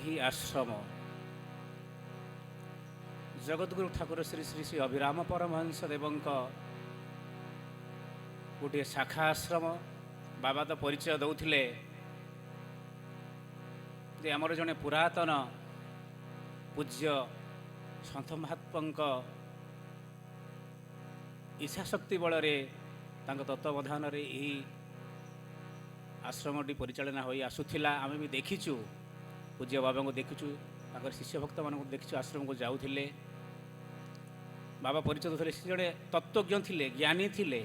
ଏହି ଆଶ୍ରମ ଜଗଦ୍ଗୁରୁ ଠାକୁର ଶ୍ରୀ ଶ୍ରୀ ଶ୍ରୀ ଅଭିରାମ ପରମହଂସ ଦେବଙ୍କ ଗୋଟିଏ ଶାଖା ଆଶ୍ରମ। ବାବା ତ ପରିଚୟ ଦେଉଥିଲେ ଯେ ଆମର ଜଣେ ପୁରାତନ ପୂଜ୍ୟ ସନ୍ଥ ମହାତ୍ମାଙ୍କ ଇଚ୍ଛାଶକ୍ତି ବଳରେ ତାଙ୍କ ତତ୍ତ୍ୱାବଧାନରେ ଏହି ଆଶ୍ରମଟି ପରିଚାଳନା ହୋଇ ଆସୁଥିଲା। ଆମେ ବି ଦେଖିଛୁ, ପୂଜ୍ୟ ବାବାଙ୍କୁ ଦେଖିଛୁ, ତାଙ୍କର ଶିଷ୍ୟ ଭକ୍ତମାନଙ୍କୁ ଦେଖିଛୁ ଆଶ୍ରମକୁ ଯାଉଥିଲେ। ବାବା ପରିଚୟ ଦେଉଥିଲେ ସେ ଜଣେ ତତ୍ତ୍ୱଜ୍ଞ ଥିଲେ, ଜ୍ଞାନୀ ଥିଲେ,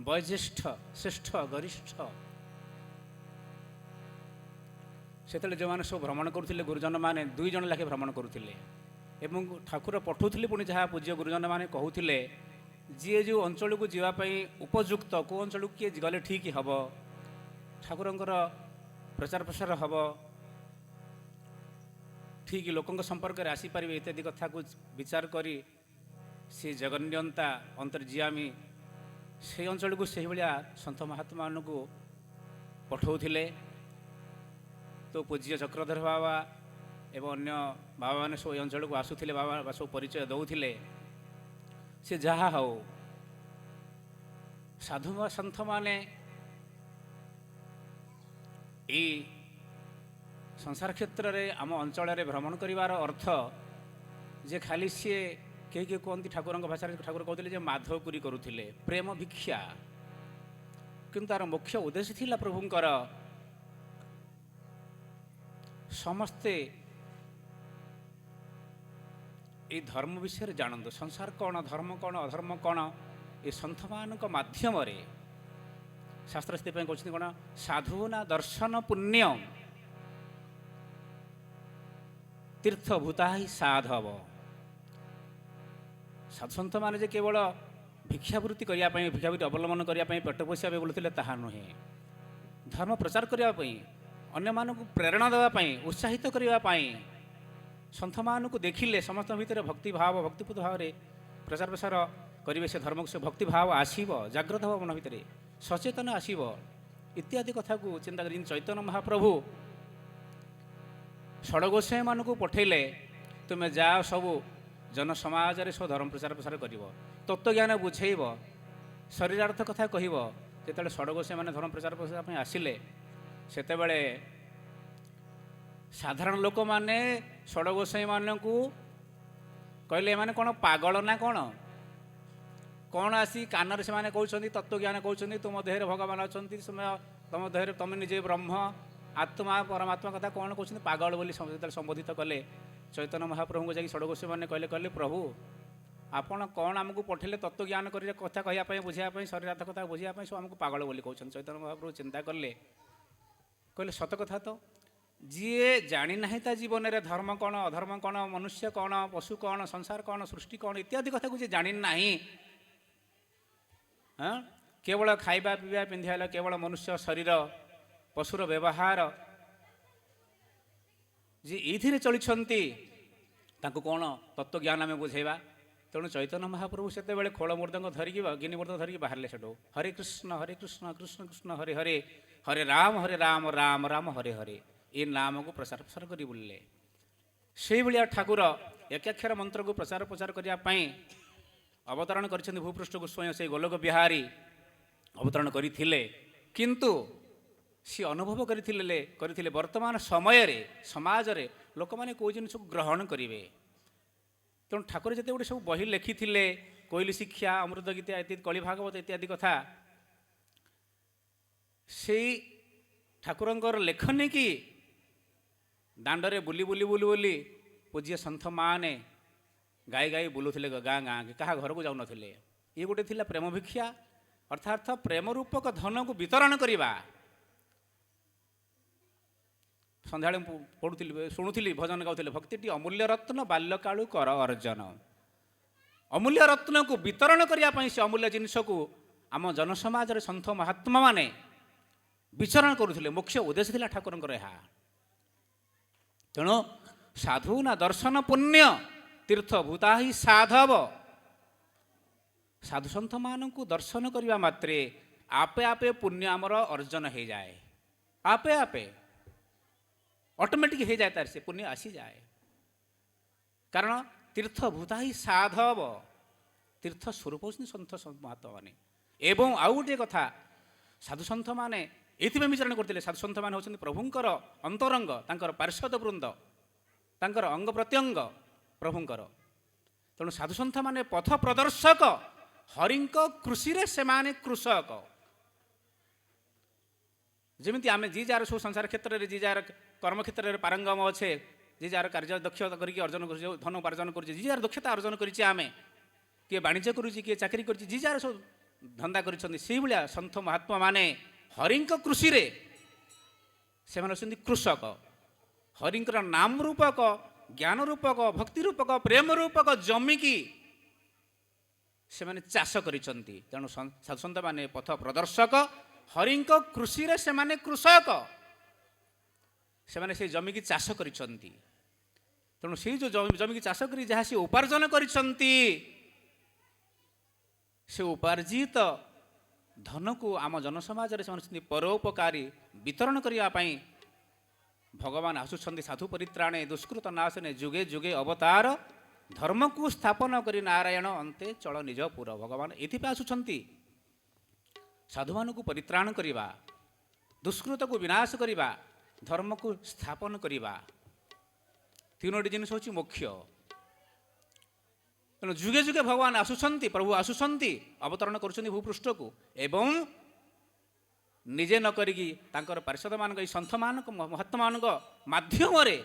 ବୟୋଜ୍ୟେଷ୍ଠ, ଶ୍ରେଷ୍ଠ, ଗରିଷ୍ଠ। ସେତେବେଳେ ଯେଉଁମାନେ ସବୁ ଭ୍ରମଣ କରୁଥିଲେ ଗୁରୁଜନମାନେ 2 ଜଣ ଲେଖାଏଁ ଭ୍ରମଣ କରୁଥିଲେ ଏବଂ ଠାକୁର ପଠାଉଥିଲେ। ପୁଣି ଯାହା ପୂଜ୍ୟ ଗୁରୁଜନମାନେ କହୁଥିଲେ ଯିଏ ଯେଉଁ ଅଞ୍ଚଳକୁ ଯିବା ପାଇଁ ଉପଯୁକ୍ତ, କେଉଁ ଅଞ୍ଚଳକୁ କିଏ ଗଲେ ଠିକ୍ ହେବ, ଠାକୁରଙ୍କର ପ୍ରଚାର ପ୍ରସାର ହେବ, ଠିକ୍ ଲୋକଙ୍କ ସମ୍ପର୍କରେ ଆସିପାରିବେ ଇତ୍ୟାଦି କଥାକୁ ବିଚାର କରି ସେ ଜଗନ୍ୟନ୍ତା ଅନ୍ତର୍ଜିଆମୀ ସେହି ଅଞ୍ଚଳକୁ ସେହିଭଳିଆ ସନ୍ଥ ମହାତ୍ମାମାନଙ୍କୁ ପଠାଉଥିଲେ। ତ ପୂଜ୍ୟ ଚକ୍ରଧର ବାବା ଏବଂ ଅନ୍ୟ ବାବାମାନେ ସବୁ ଏ ଅଞ୍ଚଳକୁ ଆସୁଥିଲେ, ବାବା ସବୁ ପରିଚୟ ଦେଉଥିଲେ। ସେ ଯାହା ହେଉ ସାଧୁ ସନ୍ଥମାନେ ଏଇ ସଂସାର କ୍ଷେତ୍ରରେ ଆମ ଅଞ୍ଚଳରେ ଭ୍ରମଣ କରିବାର ଅର୍ଥ ଯେ ଖାଲି ସିଏ କେହି କେହି କୁହନ୍ତି ଠାକୁରଙ୍କ ଭାଷାରେ ଠାକୁର କହୁଥିଲେ ଯେ ମାଧବପୁରୀ କରୁଥିଲେ, ପ୍ରେମ ଭିକ୍ଷା। କିନ୍ତୁ ତାର ମୁଖ୍ୟ ଉଦ୍ଦେଶ୍ୟ ଥିଲା ପ୍ରଭୁଙ୍କର ସମସ୍ତେ এই ଧର୍ମ ବିଷୟରେ ଜାଣନ୍ତୁ, ସଂସାର କ'ଣ, ଧର୍ମ କ'ଣ, ଅଧର୍ମ କ'ଣ, ଏ ସନ୍ଥମାନଙ୍କ ମାଧ୍ୟମରେ ଶାସ୍ତ୍ର ସେଥିପାଇଁ କହୁଛନ୍ତି କ'ଣ, ସାଧୁନା ଦର୍ଶନ ପୁଣ୍ୟ ତୀର୍ଥଭୂତା ହିଁ ସାଧବ। ସାଧୁସନ୍ଥମାନେ ଯେ କେବଳ ଭିକ୍ଷାବୃତ୍ତି କରିବା ପାଇଁ, ଭିକ୍ଷାବୃତ୍ତି ଅବଲମ୍ବନ କରିବା ପାଇଁ, ପେଟ ପୋଷିବା ପାଇଁ ବୋଲୁଥିଲେ ତାହା ନୁହେଁ। ଧର୍ମ ପ୍ରଚାର କରିବା ପାଇଁ, ଅନ୍ୟମାନଙ୍କୁ ପ୍ରେରଣା ଦେବା ପାଇଁ, ଉତ୍ସାହିତ କରିବା ପାଇଁ, ସନ୍ଥମାନଙ୍କୁ ଦେଖିଲେ ସମସ୍ତଙ୍କ ଭିତରେ ଭକ୍ତିଭାବ, ଭକ୍ତିପୂତ ଭାବରେ ପ୍ରଚାର ପ୍ରସାର କରିବେ। ସେ ଧର୍ମକୁ ସେ ଭକ୍ତିଭାବ ଆସିବ, ଜାଗ୍ରତ ହେବ ମନ ଭିତରେ, ସଚେତନ ଆସିବ ଇତ୍ୟାଦି କଥାକୁ ଚିନ୍ତା କରି ଚୈତନ୍ୟ ମହାପ୍ରଭୁ ଷଡ଼ଗୋସାଇଁମାନଙ୍କୁ ପଠାଇଲେ, ତୁମେ ଯାଅ ସବୁ ଜନସମାଜରେ ସବୁ ଧର୍ମ ପ୍ରଚାର ପ୍ରସାର କରିବ, ତତ୍ତ୍ୱଜ୍ଞାନ ବୁଝେଇବ, ଶରୀରାର୍ଥ କଥା କହିବ। ଯେତେବେଳେ ଷଡ଼ଗୋସାଇଁମାନେ ଧର୍ମ ପ୍ରଚାର ପ୍ରସାର ପାଇଁ ଆସିଲେ, ସେତେବେଳେ ସାଧାରଣ ଲୋକମାନେ ଷଡ଼ଗୋସାଇଁମାନଙ୍କୁ କହିଲେ ଏମାନେ କ'ଣ ପାଗଳ ନା କ'ଣ, କ'ଣ ଆସି କାନରେ ସେମାନେ କହୁଛନ୍ତି, ତତ୍ତ୍ୱଜ୍ଞାନ କହୁଛନ୍ତି, ତୁମ ଦେହରେ ଭଗବାନ ଅଛନ୍ତି, ତୁମ ଦେହରେ ତୁମେ ନିଜେ ବ୍ରହ୍ମ, ଆତ୍ମା, ପରମାତ୍ମା କଥା କ'ଣ କହୁଛନ୍ତି, ପାଗଳ ବୋଲି ଯେତେବେଳେ ସମ୍ବୋଧିତ କଲେ, ଚୈତନ୍ୟ ମହାପ୍ରଭୁଙ୍କୁ ଯାଇକି ଷଡ଼ଗୋସାଇଁମାନେ କହିଲେ ପ୍ରଭୁ ଆପଣ କ'ଣ ଆମକୁ ପଠାଇଲେ ତତ୍ତ୍ୱଜ୍ଞାନ କରି କଥା କହିବା ପାଇଁ, ବୁଝିବା ପାଇଁ, ଶରୀରାର୍ଥ କଥା ବୁଝିବା ପାଇଁ, ସବୁ ଆମକୁ ପାଗଳ ବୋଲି କହୁଛନ୍ତି। ଚୈତନ୍ୟ ମହାପ୍ରଭୁ ଚିନ୍ତା କଲେ, କହିଲେ ସତ କଥା ତ, ଯିଏ ଜାଣିନାହିଁ ତା ଜୀବନରେ ଧର୍ମ କ'ଣ, ଅଧର୍ମ କ'ଣ, ମନୁଷ୍ୟ କ'ଣ, ପଶୁ କ'ଣ, ସଂସାର କ'ଣ, ସୃଷ୍ଟି କ'ଣ ଇତ୍ୟାଦି କଥାକୁ ଯିଏ ଜାଣିନାହିଁ, କେବଳ ଖାଇବା ପିଇବା ପିନ୍ଧିବା ହେଲା, କେବଳ ମନୁଷ୍ୟ ଶରୀର, ପଶୁର ବ୍ୟବହାର, ଯିଏ ଏଇଥିରେ ଚଳିଛନ୍ତି ତାଙ୍କୁ କ'ଣ ତତ୍ତ୍ୱଜ୍ଞାନ ଆମେ ବୁଝେଇବା। ତେଣୁ ଚୈତନ୍ୟ ମହାପ୍ରଭୁ ସେତେବେଳେ ଖୋଳ ମୃଦଙ୍ଗ ଧରିକି, ଗିନି ମୃଦଙ୍ଗ ଧରିକି ବାହାରିଲେ ସେଠୁ। ହରେ କୃଷ୍ଣ କୃଷ୍ଣ କୃଷ୍ଣ ହରେ ହରେ, ହରେ ରାମ ରାମ ରାମ ହରେ ହରେ, ଏ ନାମକୁ ପ୍ରଚାର ପ୍ରସାର କରି ବୁଲିଲେ। ସେଇଭଳିଆ ଠାକୁର ଏକାକ୍ଷର ମନ୍ତ୍ରକୁ ପ୍ରଚାର ପ୍ରଚାର କରିବା ପାଇଁ ଅବତରଣ କରିଛନ୍ତି ଭୂପୃଷ୍ଠକୁ। ସ୍ୱୟଂ ସେଇ ଗୋଲକ ବିହାରୀ ଅବତରଣ କରିଥିଲେ। କିନ୍ତୁ ସିଏ ଅନୁଭବ କରିଥିଲେ ବର୍ତ୍ତମାନ ସମୟରେ ସମାଜରେ ଲୋକମାନେ କେଉଁ ଜିନିଷକୁ ଗ୍ରହଣ କରିବେ। ତେଣୁ ଠାକୁର ଯେତେ ଗୋଟେ ସବୁ ବହି ଲେଖିଥିଲେ, କୋଇଲି ଶିକ୍ଷା, ଅମୃତ ଗୀତା ଇତ୍ୟାଦି, କଳି ଭାଗବତ ଇତ୍ୟାଦି କଥା, ସେଇ ଠାକୁରଙ୍କର ଲେଖନୀ କି ଦାଣ୍ଡରେ ବୁଲି ବୁଲି ବୁଲି ବୁଲି ପୂଜ୍ୟ ସନ୍ଥମାନେ ଗାଇ ଗାଇ ବୁଲୁଥିଲେ ଗାଁ ଗାଁ, କାହା ଘରକୁ ଯାଉନଥିଲେ। ଇଏ ଗୋଟେ ଥିଲା ପ୍ରେମ ଭିକ୍ଷା, ଅର୍ଥାତ୍ ପ୍ରେମ ରୂପକ ଧନକୁ ବିତରଣ କରିବା। ସନ୍ଧ୍ୟାବେଳେ ପଢ଼ୁଥିଲି, ଶୁଣୁଥିଲି, ଭଜନ ଗାଉଥିଲେ, ଭକ୍ତିଟି ଅମୂଲ୍ୟ ରତ୍ନ ବାଲ୍ୟକାଳୁ କର ଅର୍ଜନ। ଅମୂଲ୍ୟ ରତ୍ନକୁ ବିତରଣ କରିବା ପାଇଁ, ସେ ଅମୂଲ୍ୟ ଜିନିଷକୁ ଆମ ଜନସମାଜରେ ସନ୍ଥ ମହାତ୍ମାମାନେ ବିଚରଣ କରୁଥିଲେ। ମୁଖ୍ୟ ଉଦ୍ଦେଶ୍ୟ ଥିଲା ଠାକୁରଙ୍କର ଏହା। ତେଣୁ ସାଧୁ ନା ଦର୍ଶନ ପୁଣ୍ୟ ତୀର୍ଥଭୂତା ହିଁ ସାଧବ। ସାଧୁସନ୍ଥମାନଙ୍କୁ ଦର୍ଶନ କରିବା ମାତ୍ରେ ଆପେ ଆପେ ପୁଣ୍ୟ ଆମର ଅର୍ଜନ ହୋଇଯାଏ, ଆପେ ଆପେ। ଅଟୋମେଟିକ୍ ହେଇଯାଏ, ତାର ସେ ପୁଣ୍ୟ ଆସିଯାଏ। କାରଣ ତୀର୍ଥଭୂତା ହିଁ ସାଧବ, ତୀର୍ଥ ସ୍ୱରୂପ ହେଉଛନ୍ତି ସନ୍ଥ ମହାତ୍ମାମାନେ। ଏବଂ ଆଉ ଗୋଟିଏ କଥା, ସାଧୁସନ୍ଥମାନେ ଏଥିପାଇଁ ବିଚାରଣ କରୁଥିଲେ, ସାଧୁସନ୍ଥମାନେ ହେଉଛନ୍ତି ପ୍ରଭୁଙ୍କର ଅନ୍ତରଙ୍ଗ, ତାଙ୍କର ପାର୍ଷଦ ବୃନ୍ଦ, ତାଙ୍କର ଅଙ୍ଗ ପ୍ରତ୍ୟଙ୍ଗ ପ୍ରଭୁଙ୍କର। ତେଣୁ ସାଧୁସନ୍ଥମାନେ ପଥ ପ୍ରଦର୍ଶକ, ହରିଙ୍କ କୃଷିରେ ସେମାନେ କୃଷକ। ଯେମିତି ଆମେ ଯିଏ ଯାହାର ସବୁ ସଂସାର କ୍ଷେତ୍ରରେ, ଯିଏ ଯାହାର କର୍ମକ୍ଷେତ୍ରରେ ପାରଙ୍ଗମ ଅଛେ, ଯିଏ ଯାହାର କାର୍ଯ୍ୟ ଦକ୍ଷତା କରିକି ଅର୍ଜନ କରୁଛେ, ଧନ ଉପାର୍ଜନ କରୁଛେ, ଯିଏ ଯାହାର ଦକ୍ଷତା ଅର୍ଜନ କରିଛେ, ଆମେ କିଏ ବାଣିଜ୍ୟ କରୁଛି, କିଏ ଚାକିରି କରିଛି, ଯିଏ ଯାହାର ସବୁ ଧନ୍ଦା କରିଛନ୍ତି, ସେଇଭଳିଆ ସନ୍ଥ ମହାତ୍ମାମାନେ ହରିଙ୍କ କୃଷିରେ ସେମାନେ ହେଉଛନ୍ତି କୃଷକ। ହରିଙ୍କର ନାମ ରୂପକ, ଜ୍ଞାନ ରୂପକ, ଭକ୍ତି ରୂପକ, ପ୍ରେମ ରୂପକ ଜମିକି ସେମାନେ ଚାଷ କରିଛନ୍ତି। ତେଣୁ ସାଧୁସନ୍ଥମାନେ ପଥ ପ୍ରଦର୍ଶକ, ହରିଙ୍କ କୃଷିରେ ସେମାନେ କୃଷକ, ସେମାନେ ସେ ଜମିକି ଚାଷ କରିଛନ୍ତି। ତେଣୁ ସେଇ ଯେଉଁ ଜମିକି ଚାଷ କରି ଯାହା ସେ ଉପାର୍ଜନ କରିଛନ୍ତି, ସେ ଉପାର୍ଜିତ ଧନକୁ ଆମ ଜନସମାଜରେ ସେମାନେ ପରୋପକାରୀ ବିତରଣ କରିବା ପାଇଁ ଭଗବାନ ଆସୁଛନ୍ତି। ସାଧୁ ପରିତ୍ରାଣେ ଦୁଷ୍କୃତ ନାଶନେ ଯୁଗେ ଯୁଗେ ଅବତାର, ଧର୍ମକୁ ସ୍ଥାପନ କରି ନାରାୟଣ ଅନ୍ତେ ଚଳ ନିଜ ପୁର। ଭଗବାନ ଏଥିପାଇଁ ଆସୁଛନ୍ତି, ସାଧୁମାନଙ୍କୁ ପରିତ୍ରାଣ କରିବା, ଦୁଷ୍କୃତକୁ ବିନାଶ କରିବା, ଧର୍ମକୁ ସ୍ଥାପନ କରିବା। ତିନୋଟି ଜିନିଷ ହେଉଛି ମୁଖ୍ୟ। ତେଣୁ ଯୁଗେ ଯୁଗେ ଭଗବାନ ଆସୁଛନ୍ତି, ପ୍ରଭୁ ଆସୁଛନ୍ତି, ଅବତରଣ କରୁଛନ୍ତି ଭୂପୃଷ୍ଠକୁ, ଏବଂ ନିଜେ ନ କରିକି ତାଙ୍କର ପାର୍ଷଦମାନଙ୍କ, ଏଇ ସନ୍ଥମାନଙ୍କ ମହାତ୍ମାମାନଙ୍କ ମାଧ୍ୟମରେ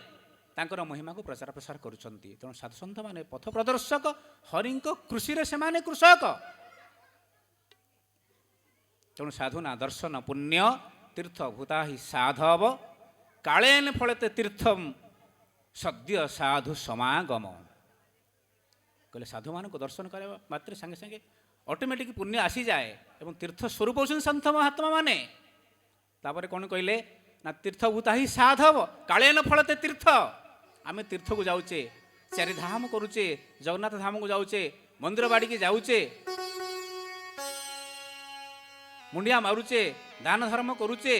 ତାଙ୍କର ମହିମାକୁ ପ୍ରଚାର ପ୍ରସାର କରୁଛନ୍ତି। ତେଣୁ ସାଧୁସନ୍ଥମାନେ ପଥ ପ୍ରଦର୍ଶକ, ହରିଙ୍କ କୃଷିରେ ସେମାନେ କୃଷକ। ତେଣୁ ସାଧୁନା ଦର୍ଶନ ପୁଣ୍ୟ, ତୀର୍ଥ ଭୂତା ହି ସାଧବ, କାଳେନ ଫଳତେ ତୀର୍ଥମ ସଦ୍ୟ ସାଧୁ ସମାଗମ। କହିଲେ ସାଧୁମାନଙ୍କୁ ଦର୍ଶନ କରିବା ମାତ୍ରେ ସାଙ୍ଗେ ସାଙ୍ଗେ ଅଟୋମେଟିକ୍ ପୁଣ୍ୟ ଆସିଯାଏ, ଏବଂ ତୀର୍ଥ ସ୍ୱରୂପ ହେଉଛନ୍ତି ସନ୍ଥ ମହାତ୍ମା ମାନେ। ତାପରେ କ'ଣ କହିଲେ ନା ତୀର୍ଥଭୂତା ହିଁ ସାଧବ, କାଳେନ ଫଳତେ ତୀର୍ଥ। ଆମେ ତୀର୍ଥକୁ ଯାଉଛେ, ଚାରିଧାମ କରୁଛେ, ଜଗନ୍ନାଥ ଧାମକୁ ଯାଉଛେ, ମନ୍ଦିର ବାଡ଼ିକି ଯାଉଛେ, ମୁଣ୍ଡିଆ ମାରୁଛେ, ଦାନ ଧର୍ମ କରୁଛେ,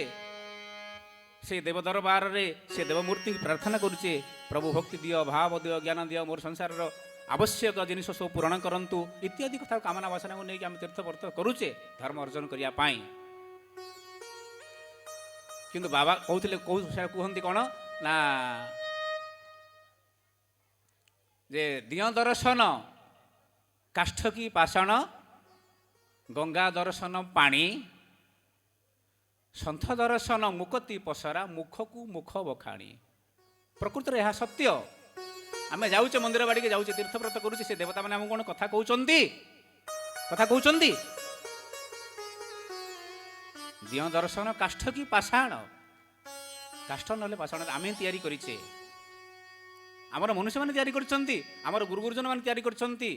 ସେ ଦେବ ଦରବାରରେ ସେ ଦେବମୂର୍ତ୍ତିଙ୍କୁ ପ୍ରାର୍ଥନା କରୁଛେ, ପ୍ରଭୁ ଭକ୍ତି ଦିଅ, ଭାବ ଦିଅ, ଜ୍ଞାନ ଦିଅ, ମୋର ସଂସାରର ଆବଶ୍ୟକ ଜିନିଷ ସବୁ ପୂରଣ କରନ୍ତୁ, ଇତ୍ୟାଦି କଥା କାମନା ବାସନାକୁ ନେଇକି ଆମେ ତୀର୍ଥବ୍ରତ କରୁଛେ ଧର୍ମ ଅର୍ଜନ କରିବା ପାଇଁ। କିନ୍ତୁ ବାବା କହୁଥିଲେ, କୁହନ୍ତି କ'ଣ ନା ଯେ ଦିଅ ଦର୍ଶନ କାଷ୍ଠ କି ପାଷାଣ, ଗଙ୍ଗା ଦର୍ଶନ ପାଣି, ସନ୍ଥ ଦର୍ଶନ ମୁକତି ପସରା, ମୁଖକୁ ମୁଖ ବଖାଣି। ପ୍ରକୃତରେ ଏହା ସତ୍ୟ। ଆମେ ଯାଉଛେ ମନ୍ଦିର ବାଡ଼ିକି ଯାଉଛେ, ତୀର୍ଥବ୍ରତ କରୁଛେ, ସେ ଦେବତାମାନେ ଆମକୁ କ'ଣ କଥା କହୁଛନ୍ତି? କଥା କହୁଛନ୍ତି? ଦିଅ ଦର୍ଶନ କାଷ୍ଠ କି ପାଷାଣ, କାଷ୍ଠ ନହେଲେ ପାଷାଣ ଆମେ ତିଆରି କରିଛେ, ଆମର ମନୁଷ୍ୟମାନେ ତିଆରି କରିଛନ୍ତି, ଆମର ଗୁରୁ ଗୁରୁଜନମାନେ ତିଆରି କରିଛନ୍ତି,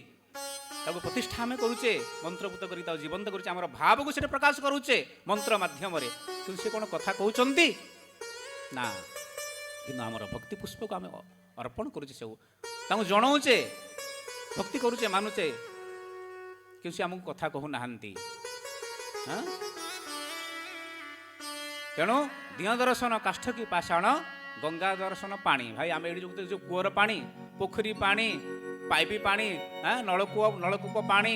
ତାକୁ ପ୍ରତିଷ୍ଠା ଆମେ କରୁଛେ, ମନ୍ତ୍ରଭୂତ କରି ତାକୁ ଜୀବନ୍ତ କରୁଛେ, ଆମର ଭାବକୁ ସେଟା ପ୍ରକାଶ କରୁଛେ ମନ୍ତ୍ର ମାଧ୍ୟମରେ। କିନ୍ତୁ ସେ କ'ଣ କଥା କହୁଛନ୍ତି? ନା, କିନ୍ତୁ ଆମର ଭକ୍ତି ପୁଷ୍ପକୁ ଆମେ ଅର୍ପଣ କରୁଛେ, ସବୁ ତାଙ୍କୁ ଜଣାଉଛେ, ଭକ୍ତି କରୁଛେ, ମାନୁଛେ, କିନ୍ତୁ ସେ ଆମକୁ କଥା କହୁନାହାନ୍ତି। ତେଣୁ ଦିଅ ଦର୍ଶନ କାଷ୍ଠ କି ପାଷାଣ, ଗଙ୍ଗା ଦର୍ଶନ ପାଣି। ଭାଇ ଆମେ ଏଠି ଯେଉଁ କୂଅର ପାଣି, ପୋଖରୀ ପାଣି, ପାଇପ୍ ପାଣି, ନଳକୂପ ପାଣି,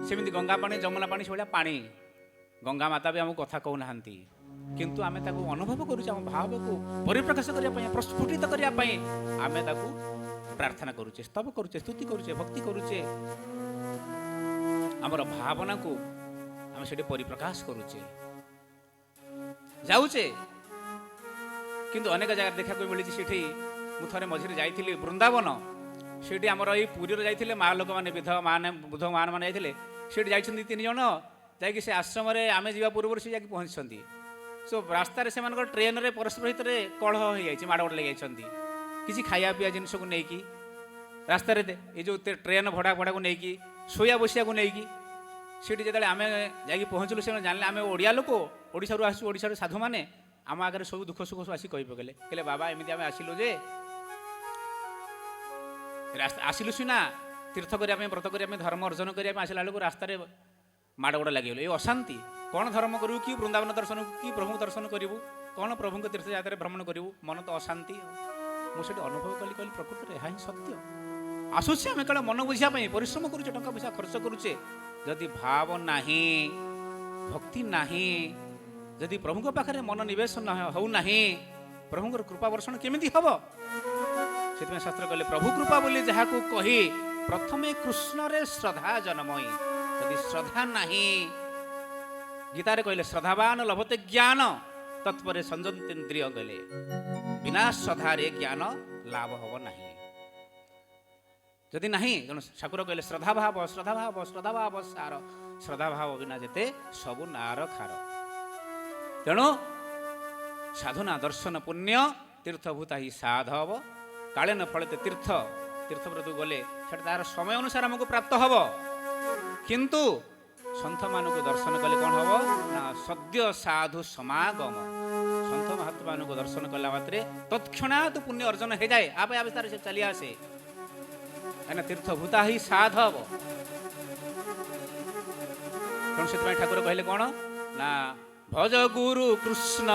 ସେମିତି ଗଙ୍ଗା ପାଣି, ଯମୁନା ପାଣି, ସେଭଳିଆ ପାଣି। ଗଙ୍ଗା ମାତା ବି ଆମକୁ କଥା କହୁନାହାନ୍ତି, କିନ୍ତୁ ଆମେ ତାକୁ ଅନୁଭବ କରୁଛେ, ଆମ ଭାବକୁ ପରିପ୍ରକାଶ କରିବା ପାଇଁ, ପ୍ରସ୍ଫୁଟିତ କରିବା ପାଇଁ ଆମେ ତାକୁ ପ୍ରାର୍ଥନା କରୁଛେ, ସ୍ତବ କରୁଛେ, ସ୍ତୁତି କରୁଛେ, ଭକ୍ତି କରୁଛେ, ଆମର ଭାବନାକୁ ଆମେ ସେଠି ପରିପ୍ରକାଶ କରୁଛେ, ଯାଉଛେ। କିନ୍ତୁ ଅନେକ ଜାଗାରେ ଦେଖିବାକୁ ମିଳିଛି, ସେଠି ମୁଁ ଥରେ ମଝିରେ ଯାଇଥିଲି ବୃନ୍ଦାବନ, ସେଠି ଆମର ଏଇ ପୁରୀରେ ଯାଇଥିଲେ ମା ଲୋକମାନେ, ବୁଦ୍ଧ ମାନେ ଯାଇଥିଲେ, ସେଠି ଯାଇଛନ୍ତି 3 ଜଣ, ଯାଇକି ସେ ଆଶ୍ରମରେ ଆମେ ଯିବା ପୂର୍ବରୁ ସେ ଯାଇକି ପହଞ୍ଚିଛନ୍ତି। ରାସ୍ତାରେ ସେମାନଙ୍କର ଟ୍ରେନରେ ପରସ୍ପର ଭିତରେ କଳହ ହୋଇଯାଇଛି, ମାଡ଼ଗୋଳ ଲାଗିଯାଇଛନ୍ତି, କିଛି ଖାଇବା ପିଇବା ଜିନିଷକୁ ନେଇକି, ରାସ୍ତାରେ ଏଇ ଯେଉଁ ଟ୍ରେନ ଭଡ଼ାକୁ ନେଇକି, ଶୋଇବା ବସିବାକୁ ନେଇକି। ସେଠି ଯେତେବେଳେ ଆମେ ଯାଇକି ପହଞ୍ଚିଲୁ, ସେମାନେ ଜାଣିଲେ ଆମେ ଓଡ଼ିଆ ଲୋକ, ଓଡ଼ିଶାରୁ ଆସୁ, ଓଡ଼ିଶାର ସାଧୁମାନେ ଆମ ଆଗରେ ସବୁ ଦୁଃଖ ସୁଖ ସବୁ ଆସି କହି ପକେଇଲେ, କହିଲେ ବାବା ଏମିତି ଆମେ ଆସିଲୁ ଯେ, ଆସିଲୁ ସିନା ତୀର୍ଥ କରିବା ପାଇଁ, ବ୍ରତ କରିବା ପାଇଁ, ଧର୍ମ ଅର୍ଜନ କରିବା ପାଇଁ, ଆସିଲା ବେଳକୁ ରାସ୍ତାରେ ମାଡ଼ଗୋଳ ଲାଗିଗଲେ, ଏ ଅଶାନ୍ତି, କ'ଣ ଧର୍ମ କରିବୁ, କି ବୃନ୍ଦାବନ ଦର୍ଶନ, କି ପ୍ରଭୁଙ୍କୁ ଦର୍ଶନ କରିବୁ, କ'ଣ ପ୍ରଭୁଙ୍କ ତୀର୍ଥଯାତ୍ରାରେ ଭ୍ରମଣ କରିବୁ, ମନ ତ ଅଶାନ୍ତି। ମୁଁ ସେଠି ଅନୁଭବ କଲି, କହିଲି ପ୍ରକୃତରେ ଏହା ହିଁ ସତ୍ୟ। ଆସୁଛି ଆମେ କାଳେ ମନ ବୁଝିବା ପାଇଁ ପରିଶ୍ରମ କରୁଛେ, ଟଙ୍କା ପଇସା ଖର୍ଚ୍ଚ କରୁଛେ, ଯଦି ଭାବ ନାହିଁ, ଭକ୍ତି ନାହିଁ, ଯଦି ପ୍ରଭୁଙ୍କ ପାଖରେ ମନ ନିବେଶ ହେଉନାହିଁ, ପ୍ରଭୁଙ୍କର କୃପା ବର୍ଷଣ କେମିତି ହେବ? ସେଥିପାଇଁ ଶାସ୍ତ୍ର କହିଲେ ପ୍ରଭୁ କୃପା ବୋଲି ଯାହାକୁ କହି ପ୍ରଥମେ କୃଷ୍ଣରେ ଶ୍ରଦ୍ଧା ଜନ୍ମଇ। ଯଦି ଶ୍ରଦ୍ଧା ନାହିଁ, ଗୀତାରେ କହିଲେ ଶ୍ରଦ୍ଧାବାନ ଲଭତେ ଜ୍ଞାନ ତତ୍ପରେ ସଂଯନ୍ତେନ୍ଦ୍ରିୟ ଗଲେ। ବିନା ଶ୍ରଦ୍ଧାରେ ଜ୍ଞାନ ଲାଭ ହେବ ନାହିଁ। ଯଦି ନାହିଁ, ତେଣୁ ଠାକୁର କହିଲେ ଶ୍ରଦ୍ଧାଭାବ ଶ୍ରଦ୍ଧାଭାବ ଶ୍ରଦ୍ଧାଭାବ ସାର, ଶ୍ରଦ୍ଧାଭାବ ବିନା ଯେତେ ସବୁ ନାର ଖାର। ତେଣୁ ସାଧନା ଦର୍ଶନ ପୁଣ୍ୟ ତୀର୍ଥଭୂତା ହିଁ ସାଧବ କାଳେ ନ ଫଳତେ ତୀର୍ଥବ୍ରତକୁ ଗଲେ ସେଟା ତାର ସମୟ ଅନୁସାରେ ଆମକୁ ପ୍ରାପ୍ତ ହେବ। କିନ୍ତୁ ସନ୍ଥମାନଙ୍କୁ ଦର୍ଶନ କଲେ କ'ଣ ହେବ ନା ସଦ୍ୟ ସାଧୁ ସମାଗମ। ସନ୍ଥ ମହାତ୍ମାମାନଙ୍କୁ ଦର୍ଶନ କଲା ମାତ୍ରେ ତତ୍କ୍ଷଣାତ୍ ପୁଣ୍ୟ ଅର୍ଜନ ହେଇଯାଏ, ଆପେ ଆପେ ତାର ସେ ଚାଲି ଆସେ। କାହିଁକିନା ତୀର୍ଥଭୂତା ହିଁ ସାଧବ। ତେଣୁ ସେଥିପାଇଁ ଠାକୁର କହିଲେ କ'ଣ ନା ଭଜ ଗୁରୁ କୃଷ୍ଣ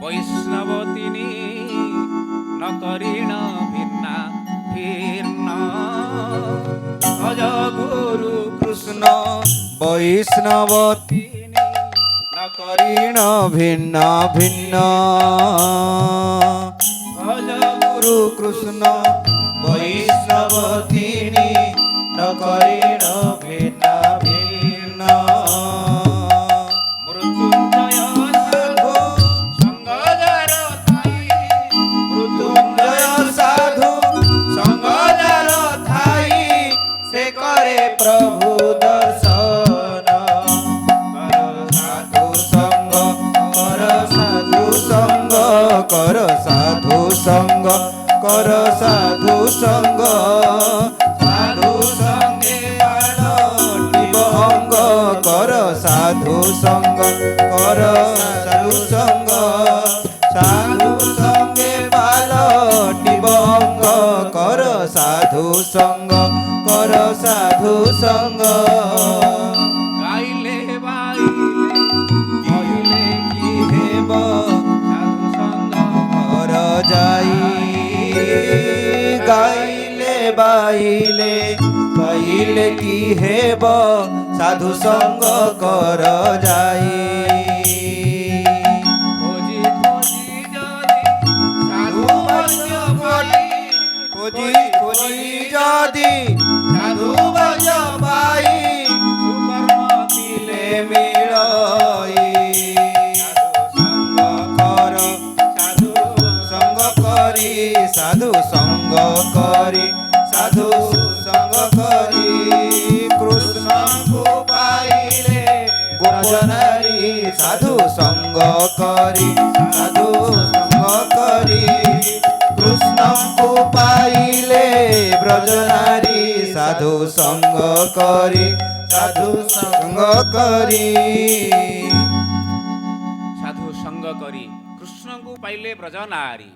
ବୈଷ୍ଣବ ତିନି ନ କରିଣ ଭିନ୍ନା ଭିନ୍ନ। ଭଜ ଗୁରୁ କୃଷ୍ଣ ବୈଷ୍ଣବ ତିନି ନ କରିଣ ଭିନ୍ନ ଭିନ୍ନ। ଭଜ ଗୁରୁ କୃଷ୍ଣ ବୈଷ୍ଣବ ତିନି ନ କରିଣ ଭିନ୍ନ ଭିନ୍ନ। ମୃତ୍ୟୁଞ୍ଜୟ ସାଧୁ ସଙ୍ଗଜାର ଥାଇ, ମୃତ୍ୟୁଞ୍ଜୟ ସାଧୁ ସଙ୍ଗଜାର ଥାଇ ସେ କରେ ପ୍ରଭୁ ଦର୍ଶନ। କର ସାଧୁ ସଙ୍ଗ କର ସାଧୁ ସଙ୍ଗ କର ସାଧୁ ସଙ୍ଗ କର ସାଧୁ ସଙ୍ଗ। ସାଧୁ ସଙ୍ଗେ ପାଳଟିବ ଅଙ୍ଗ କର ସାଧୁ ସଙ୍ଗ କର ସାଧୁ ସଙ୍ଗ। ସାଧୁ ସଙ୍ଗେ ପାଳଟିବ ଅଙ୍ଗ କର ସାଧୁ ସଙ୍ଗ କର ସାଧୁ ସଙ୍ଗ। ଗାଇଲେ ବାଇଲେ କହିଲେ କି ହେବ ସାଧୁ ସଙ୍ଗ ଘର ଯାଇ। ଗାଇଲେ ବାଇଲେ କହିଲେ କି ହେବ ସାଧୁ ସଙ୍ଗ କର ଯାଇ। ଖୋଜି ଖୋଜି ଯଦି ସାଧୁ ବନ୍ୟ ପାଇ, ଖୋଜି ଖୋଜି ଯଦି ସାଧୁ ବଜ ପାଇ ସୁକର୍ମ ଥିଲେ ମିଳଇ। ସାଧୁ ସଙ୍ଗ କରି ସାଧୁ ସଙ୍ଗ କରି ସାଧୁ ସଙ୍ଗ କରି କୃଷ୍ଣଙ୍କୁ ପାଇଲେ ଗୋପନାରୀ। ସାଧୁ ସଙ୍ଗ କରି ସାଧୁ ସଙ୍ଗ କରି କୃଷ୍ଣଙ୍କୁ ପାଇଲେ ବ୍ରଜନାରୀ। ସାଧୁ ସଙ୍ଗ କରି ସାଧୁ ସଙ୍ଗ କରି ସାଧୁ ସଙ୍ଗ କରି କୃଷ୍ଣଙ୍କୁ ପାଇଲେ ବ୍ରଜନାରୀ।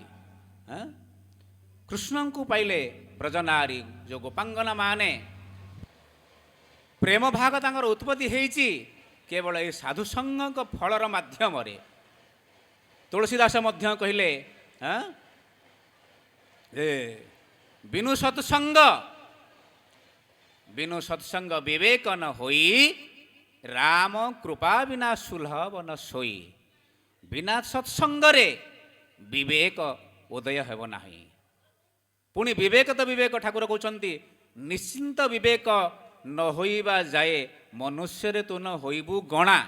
କୃଷ୍ଣଙ୍କୁ ପାଇଲେ ବ୍ରଜନାରୀ ଯୋଉ ଗୋପାଙ୍ଗନା ମାନେ ପ୍ରେମ ଭାଗ ତାଙ୍କର ଉତ୍ପତ୍ତି ହେଇଛି କେବଳ ଏହି ସାଧୁ ସଙ୍ଗଙ୍କ ଫଳର ମାଧ୍ୟମରେ। ତୁଳସୀ ଦାସ ମଧ୍ୟ କହିଲେ ବିନୁ ସତ୍ସଙ୍ଗ ବିବେକ ନ ହୋଇ ରାମ କୃପା ବିନା ସୁଲଭ ନ ଶୋଇ। ବିନା ସତ୍ସଙ୍ଗରେ ବିବେକ ଉଦୟ ହେବ ନାହିଁ। ପୁଣି ବିବେକ ତ ବିବେକ ଠାକୁର କହୁଛନ୍ତି ନିଶ୍ଚିନ୍ତ ବିବେକ ନ ହୋଇବା ଯାଏ ମନୁଷ୍ୟରେ ତୁ ନ ହୋଇବୁ ଗଣା।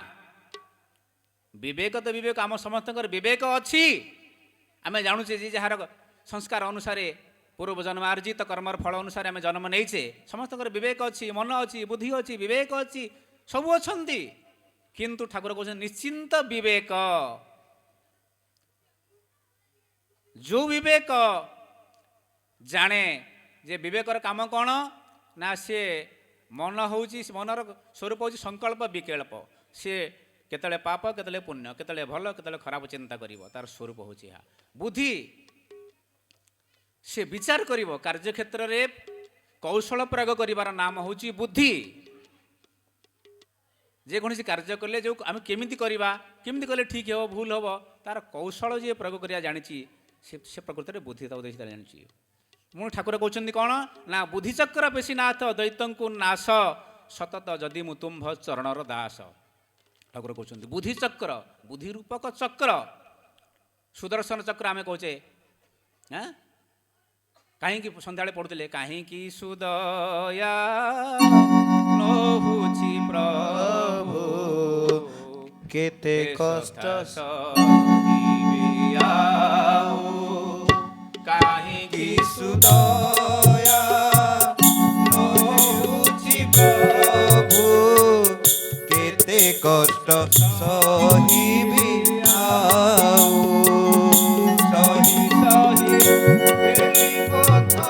ବିବେକ ତ ବିବେକ, ଆମ ସମସ୍ତଙ୍କର ବିବେକ ଅଛି। ଆମେ ଜାଣୁଛେ ଯେ ଯାହାର ସଂସ୍କାର ଅନୁସାରେ ପୂର୍ବ ଜନ୍ମାର୍ଜିତ କର୍ମର ଫଳ ଅନୁସାରେ ଆମେ ଜନ୍ମ ନେଇଛେ, ସମସ୍ତଙ୍କର ବିବେକ ଅଛି, ମନ ଅଛି, ବୁଦ୍ଧି ଅଛି, ବିବେକ ଅଛି, ସବୁ ଅଛନ୍ତି। କିନ୍ତୁ ଠାକୁର କହୁଛନ୍ତି ନିଶ୍ଚିନ୍ତ ବିବେକ। ଯେଉଁ ବିବେକ ଜାଣେ ଯେ ବିବେକର କାମ କ'ଣ ନା ସିଏ ମନ ହେଉଛି, ମନର ସ୍ୱରୂପ ହେଉଛି ସଂକଳ୍ପ ବିକଳ୍ପ। ସିଏ କେତେବେଳେ ପାପ କେତେବେଳେ ପୁଣ୍ୟ, କେତେବେଳେ ଭଲ କେତେବେଳେ ଖରାପ ଚିନ୍ତା କରିବ, ତାର ସ୍ୱରୂପ ହେଉଛି ଏହା। ବୁଦ୍ଧି ସେ ବିଚାର କରିବ, କାର୍ଯ୍ୟକ୍ଷେତ୍ରରେ କୌଶଳ ପ୍ରୟୋଗ କରିବାର ନାମ ହେଉଛି ବୁଦ୍ଧି। ଯେକୌଣସି କାର୍ଯ୍ୟ କଲେ ଯେଉଁ ଆମେ କେମିତି କରିବା, କେମିତି କଲେ ଠିକ୍ ହେବ ଭୁଲ ହେବ, ତାର କୌଶଳ ଯିଏ ପ୍ରୟୋଗ କରିବା ଜାଣିଛି ସେ ପ୍ରକୃତରେ ବୁଦ୍ଧି ତାକୁ ଦେଇଛି ତାର ଜାଣିଛି। ମୁଁ ଠାକୁର କହୁଛନ୍ତି କ'ଣ ନା ବୁଦ୍ଧିଚକ୍ର ପେଶୀନାଥ ଦୈତଙ୍କୁ ନାଶ ସତତ ଯଦି ମୁଁ ତୁମ୍ଭ ଚରଣର ଦାସ। ଠାକୁର କହୁଛନ୍ତି ବୁଦ୍ଧିଚକ୍ର ବୁଦ୍ଧି ରୂପକ ଚକ୍ର ସୁଦର୍ଶନ ଚକ୍ର ଆମେ କହୁଛେ କାହିଁକି ସନ୍ଧ୍ୟାବେଳେ ପଢ଼ୁଥିଲେ କାହିଁକି ସୁଦୟା ନହୁଛି ପ୍ରଭୁ କେତେ କଷ୍ଟ ସହିବି ଆଉ କାହିଁକି ସୁଦୟା ନହୁଛି ପ୍ରଭୁ କେତେ କଷ୍ଟ ସହିବି ଆଉ ସହି ସହି ପଥର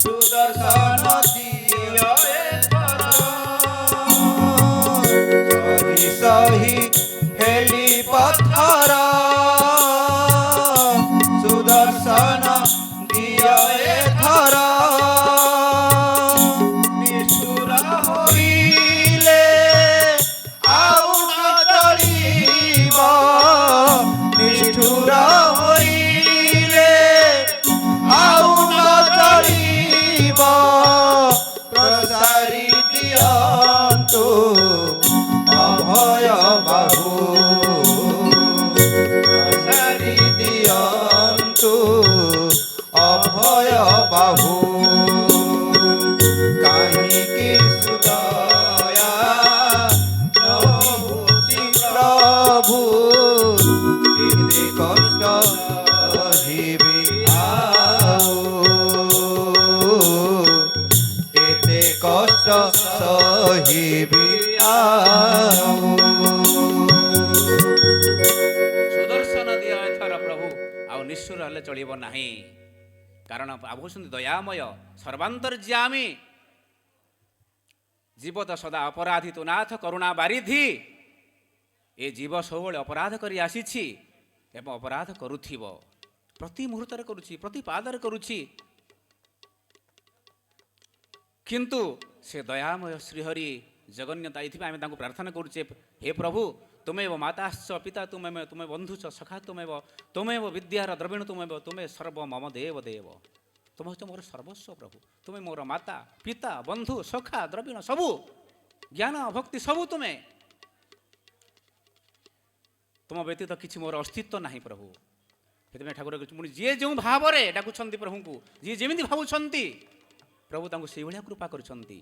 ସୁଦର୍ଶନ ଦିଅ ଏଥର ସହି ସହି ହେଲି ପଥର ସୁଦର୍ଶନ ଦିଅ ଏଥର ନିଷ୍ଠୁର ହୋଇଲେ ଆଉ ନ ଚଳିବ ନିଷ୍ଠୁର ହୋଇଲେ ଆଉ ନ ଚଳିବ ପ୍ରସାରି ଦିଅନ୍ତୁ ଅଭୟ ବାହୁ ପ୍ରସାରି ଦିଅନ୍ତୁ ଅଭୟ ବାହୁ କାହିଁକି ସୁଦୟା ନହୁଛି ପ୍ରଭୁ କେତେ କଷ୍ଟ ସହିବି ଆଉ କେତେ କଷ୍ଟ ସହିବି ଆଉ ସୁଦର୍ଶନ ଦିଅ ଏଥର ପ୍ରଭୁ ଆଉ ନିଷ୍ଠୁର ହେଲେ ଚଳିବ ନାହିଁ। କାରଣ ଭାବୁଛନ୍ତି ଦୟାମୟ ସର୍ବାନ୍ତର୍ଯ୍ୟାମୀ ଜୀବ ତ ସଦା ଅପରାଧୀ ତୁ ନାଥ କରୁଣା ବାରିଧି। ଏ ଜୀବ ସବୁବେଳେ ଅପରାଧ କରି ଆସିଛି ଏବଂ ଅପରାଧ କରୁଥିବ ପ୍ରତି ମୁହୂର୍ତ୍ତରେ କରୁଛି ପ୍ରତି ପାଦରେ କରୁଛି କିନ୍ତୁ ସେ ଦୟାମୟ ଶ୍ରୀହରି ଜଗନ୍ୟତା ଏଥିପାଇଁ ଆମେ ତାଙ୍କୁ ପ୍ରାର୍ଥନା କରୁଛେ ହେ ପ୍ରଭୁ ତୁମେବ ମାତାଶ୍ଚ ପିତା ତୁମେ ବନ୍ଧୁଛ ସଖା ତୁମେବ ବିଦ୍ୟାର ଦ୍ରବିଣ ତୁମେ ସର୍ବ ମମ ଦେବ ଦେବ ତୁମେ ହେଉଛ ମୋର ସର୍ବସ୍ୱ ପ୍ରଭୁ ତୁମେ ମୋର ମାତା ପିତା ବନ୍ଧୁ ସଖା ଦ୍ରବିଣ ସବୁ ଜ୍ଞାନ ଭକ୍ତି ସବୁ ତୁମେ ତୁମ ବ୍ୟତୀତ କିଛି ମୋର ଅସ୍ତିତ୍ୱ ନାହିଁ ପ୍ରଭୁ। ସେଥିପାଇଁ ଠାକୁର ପୁଣି ଯିଏ ଯେଉଁ ଭାବରେ ଡାକୁଛନ୍ତି ପ୍ରଭୁଙ୍କୁ ଯିଏ ଯେମିତି ଭାବୁଛନ୍ତି ପ୍ରଭୁ ତାଙ୍କୁ ସେଇଭଳିଆ କୃପା କରୁଛନ୍ତି।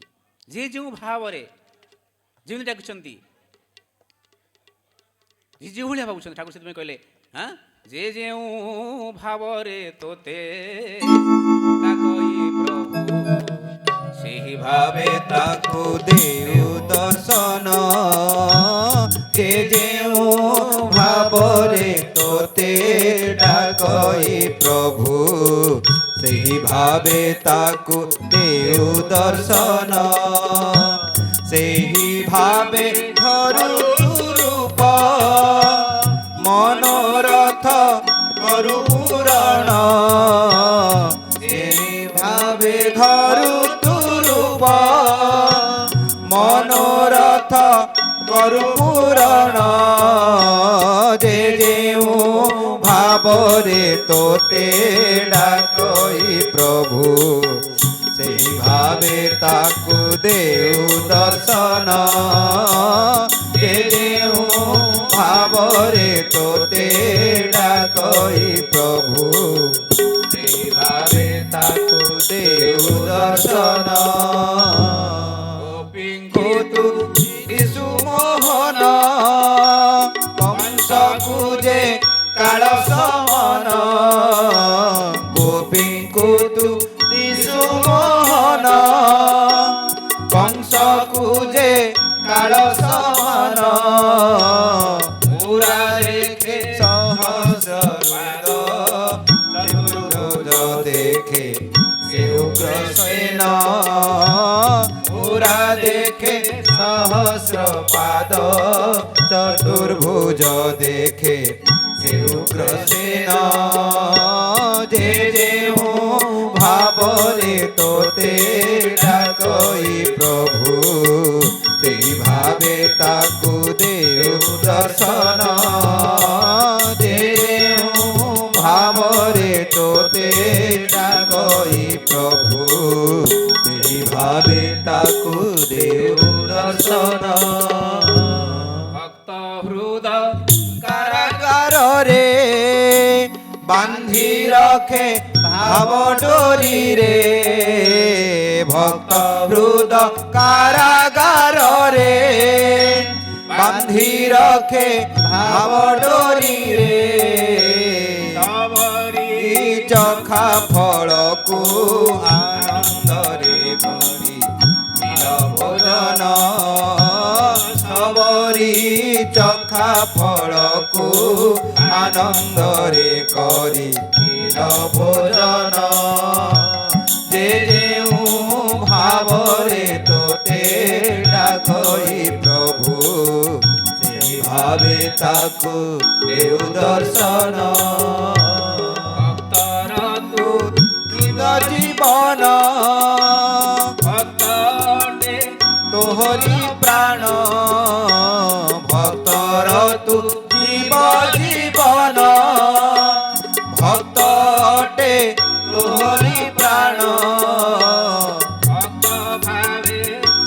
ଯିଏ ଯେଉଁ ଭାବରେ ଯେମିତି ଡାକୁଛନ୍ତି ଯିଏ ଯେଉଁଭଳିଆ ଭାବୁଛନ୍ତି ଠାକୁର ସେଥିପାଇଁ କହିଲେ ଯେ ଯେଉଁ ଭାବରେ ତୋତେ ଡାକଇ ପ୍ରଭୁ ସେହି ଭାବେ ତାକୁ ଦେଉ ଦର୍ଶନ ଯେ ଯେଉଁ ଭାବରେ ତୋତେ ଡାକଇ ପ୍ରଭୁ ସେହି ଭାବେ ତାକୁ ଦେଉ ଦର୍ଶନ ସେହି ଭାବେ ଧରୁ ରୂପ ମନୋରଥ କରୁ ପୂରଣ ସେହି ଭାବେ ଧରୁ ରୂପ ମନୋରଥ କରୁ ପୂରଣ ଯେ ଯେଉଁ ଭାବରେ ତୋତେ ଡାକଇ ପ୍ରଭୁ ସେହି ଭାବେ ତାକୁ ଦେଉ ଦର୍ଶନ ଯେ ଯେଉଁ ଭାବରେ ତୋତେ ଡାକଇ ପ୍ରଭୁ ସେହି ଭାବେ ତାକୁ ଦେଉ ଦର୍ଶନ ଗୋପୀଙ୍କୁ ତୁ ଶିଶୁ ମୋହନ କଂସକୁ ଯେ କାଳ ସମନ ଗୋପୀଙ୍କୁ ତୁ ଶିଶୁ ମୋହନ କଂସକୁ ଯେ କାଳ ସମନ ମୁରା ଦେଖେ ସହସ୍ର ଚତୁର୍ଭୁଜ ଦେଖେ ସେ ଉଗ୍ରସେନ ମୁରା ଦେଖେ সহস্র পাদ চতুর্ভুজ দেখে সে উগ্রসেন যে যেউ ভাবরে তোতে ডাকই প্রভু সেই ভাবে তাকু দেউ ଦର୍ଶନ ଯେ ଭାବରେ ତୋତେ ଡାକଇ ପ୍ରଭୁ ସେହି ଭାବେ ତାକୁ ଦେଉ ଦର୍ଶନ ଭକ୍ତ ହୃଦ କାରାଗାରରେ ବାନ୍ଧି ରଖେ ଭାବ ଡୋରିରେ ଭକ୍ତ ହୃଦ କାରାଗାରରେ ବାନ୍ଧି ରଖେ ଭାବ ଡୋରିରେ ସବରି ଚଖା ଫଳକୁ ଆନନ୍ଦରେ ଭରି ଭୋଜନ ସବରି ଚଖା ଫଳକୁ ଆନନ୍ଦରେ କରି ଭୋଜନ ଯେ ଯେଉଁ ଭାବରେ ତୋତେ ଡାକଇ ପ୍ରଭୁ ସେହି ଭାବେ ତାକୁ ଦେଉ ଦର୍ଶନ ଭକ୍ତର ତୁ ଦିନ ଜୀବନ ଭକ୍ତଟେ ତୋହରି ପ୍ରାଣ ଭକ୍ତର ତୁ ଜୀବ ଜୀବନ ଭକ୍ତ ଅଟେ ତୋହରି ପ୍ରାଣ ଭକ୍ତ ଭାବେ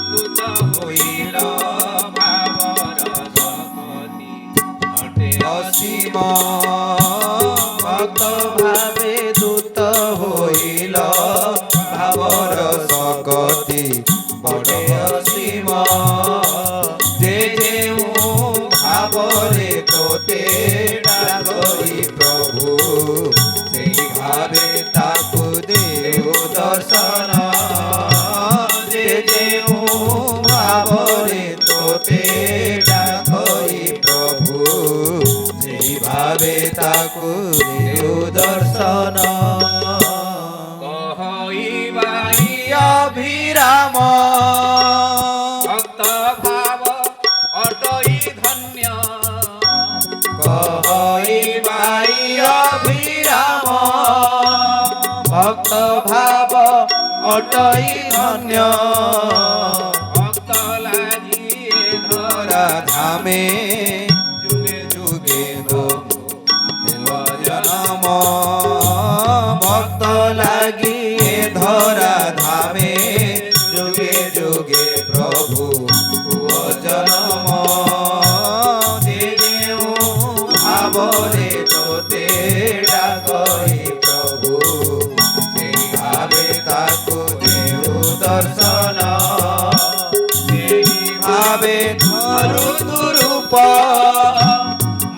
ତୁତ ହୋଇଲ ଭାବର ସପତି ଅଟେ ଅସୀମ ଭକ୍ତ ଭାବେ ଦୂତ ହୋଇଲ ଭାବର ସଗତି ବଡ଼ ଅସୀମ ଯେ ଯେଉଁ ଭାବରେ ତୋତେ ଡାକଇ ପ୍ରଭୁ ସେହି ଭାବେ ତାକୁ ଦେଉ ଦର୍ଶନ ଯେ ଯେଉଁ ଭାବରେ ତୋତେ ଡାକଇ ପ୍ରଭୁ ସେହି ଭାବେ ତାକୁ ଦେଉ ଦର୍ଶନ କହିବାଇ ଅଭିରାମ ଭକ୍ତ ଭାବ ଅଟଇ ଧନ୍ୟ କହିବାଇ ଅଭିରାମ ଭକ୍ତ ଭାବ ଅଟଇ ଧନ୍ୟ ଭକ୍ତ ଲାଗି ଧରା ଧାମେ ଯୁଗେ ଯୁଗେ ଦେବ ଜନମ ଭକ୍ତ ଲାଗି ଧରା ଧାମେ ଯୁଗେ ଯୁଗେ ପ୍ରଭୁ ପୁଅ ଜନମ ଯେ ଯେଉଁ ଭାବରେ ତୋତେ ଡାକଇ ପ୍ରଭୁ ସେହି ଭାବେ ତାକୁ ଦେଉ ଦର୍ଶନ ସେହି ଭାବେ ଧରୁ ତୁ ରୂପ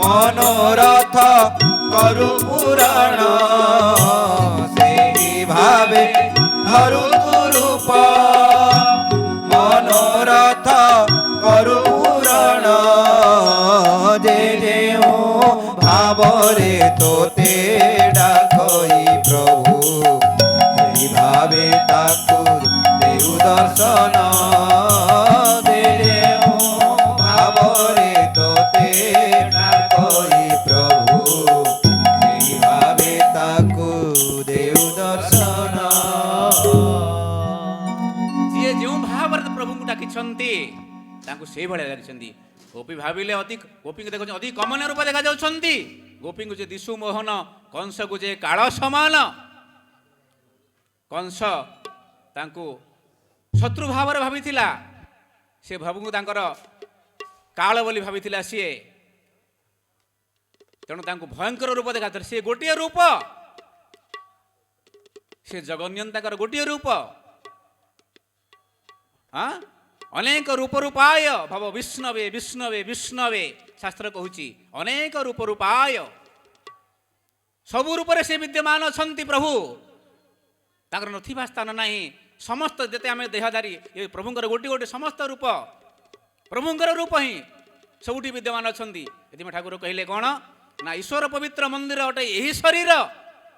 ମନୋରଥ କରୁ ପୁରାଣ ସେହି ଭାବେ ଧରୁ ତୁ ରୂପ ମନୋରଥ କରୁ ପୁରାଣ ଯେ ଯେଉଁ ଭାବରେ ତୋତେ ଡାକଇ ପ୍ରଭୁ ସେହି ଭାବେ ତାକୁ ଦେଉ ଦର୍ଶନ ଯେ ଯେଉଁ ଭାବରେ ତୋତେ ଡାକଇ ପ୍ରଭୁ ସେହି ଭାବେ ତାକୁ ଦେଉ ଦର୍ଶନ ଯିଏ ଯେଉଁ ଭାବରେ ପ୍ରଭୁଙ୍କୁ ଡାକିଛନ୍ତି ତାଙ୍କୁ ସେଇଭଳିଆ ଡାକିଛନ୍ତି ଗୋପୀ ଭାବିଲେ ଅତି ଗୋପୀଙ୍କୁ ଦେଖୁଛନ୍ତି ଅତି କମନ ରୂପ ଦେଖାଯାଉଛନ୍ତି ଗୋପୀଙ୍କୁ ଯେ ଦିଶୁ ମୋହନ କଂସକୁ ଯେ କାଳ ସମାନ କଂସ ତାଙ୍କୁ ଶତ୍ରୁ ଭାବରେ ଭାବିଥିଲା ସେ ପ୍ରଭୁଙ୍କୁ ତାଙ୍କର କାଳ ବୋଲି ଭାବିଥିଲା ସିଏ ତେଣୁ ତାଙ୍କୁ ଭୟଙ୍କର ରୂପ ଦେଖାଥିଲା ସିଏ ଗୋଟିଏ ରୂପ ସେ ଜଗନ୍ୟତାଙ୍କର ଗୋଟିଏ ରୂପ ଅନେକ ରୂପ ରୂପାୟ ଭବ ବିଷ୍ଣବେ ବିଷ୍ଣବେ ବିଷ୍ଣବେ ଶାସ୍ତ୍ର କହୁଛି ଅନେକ ରୂପ ରୂପାୟ ସବୁ ରୂପରେ ସେ ବିଦ୍ୟମାନ ଅଛନ୍ତି ପ୍ରଭୁ ତାଙ୍କର ନଥିବା ସ୍ଥାନ ନାହିଁ ସମସ୍ତ ଯେତେ ଆମେ ଦେହଧାରୀ ଏ ପ୍ରଭୁଙ୍କର ଗୋଟିଏ ଗୋଟିଏ ସମସ୍ତ ରୂପ ପ୍ରଭୁଙ୍କର ରୂପ ହିଁ ସବୁଠି ବିଦ୍ୟମାନ ଅଛନ୍ତି ଏଥିପାଇଁ ଠାକୁର କହିଲେ କ'ଣ ନା ଈଶ୍ୱର ପବିତ୍ର ମନ୍ଦିର ଅଟେ ଏହି ଶରୀର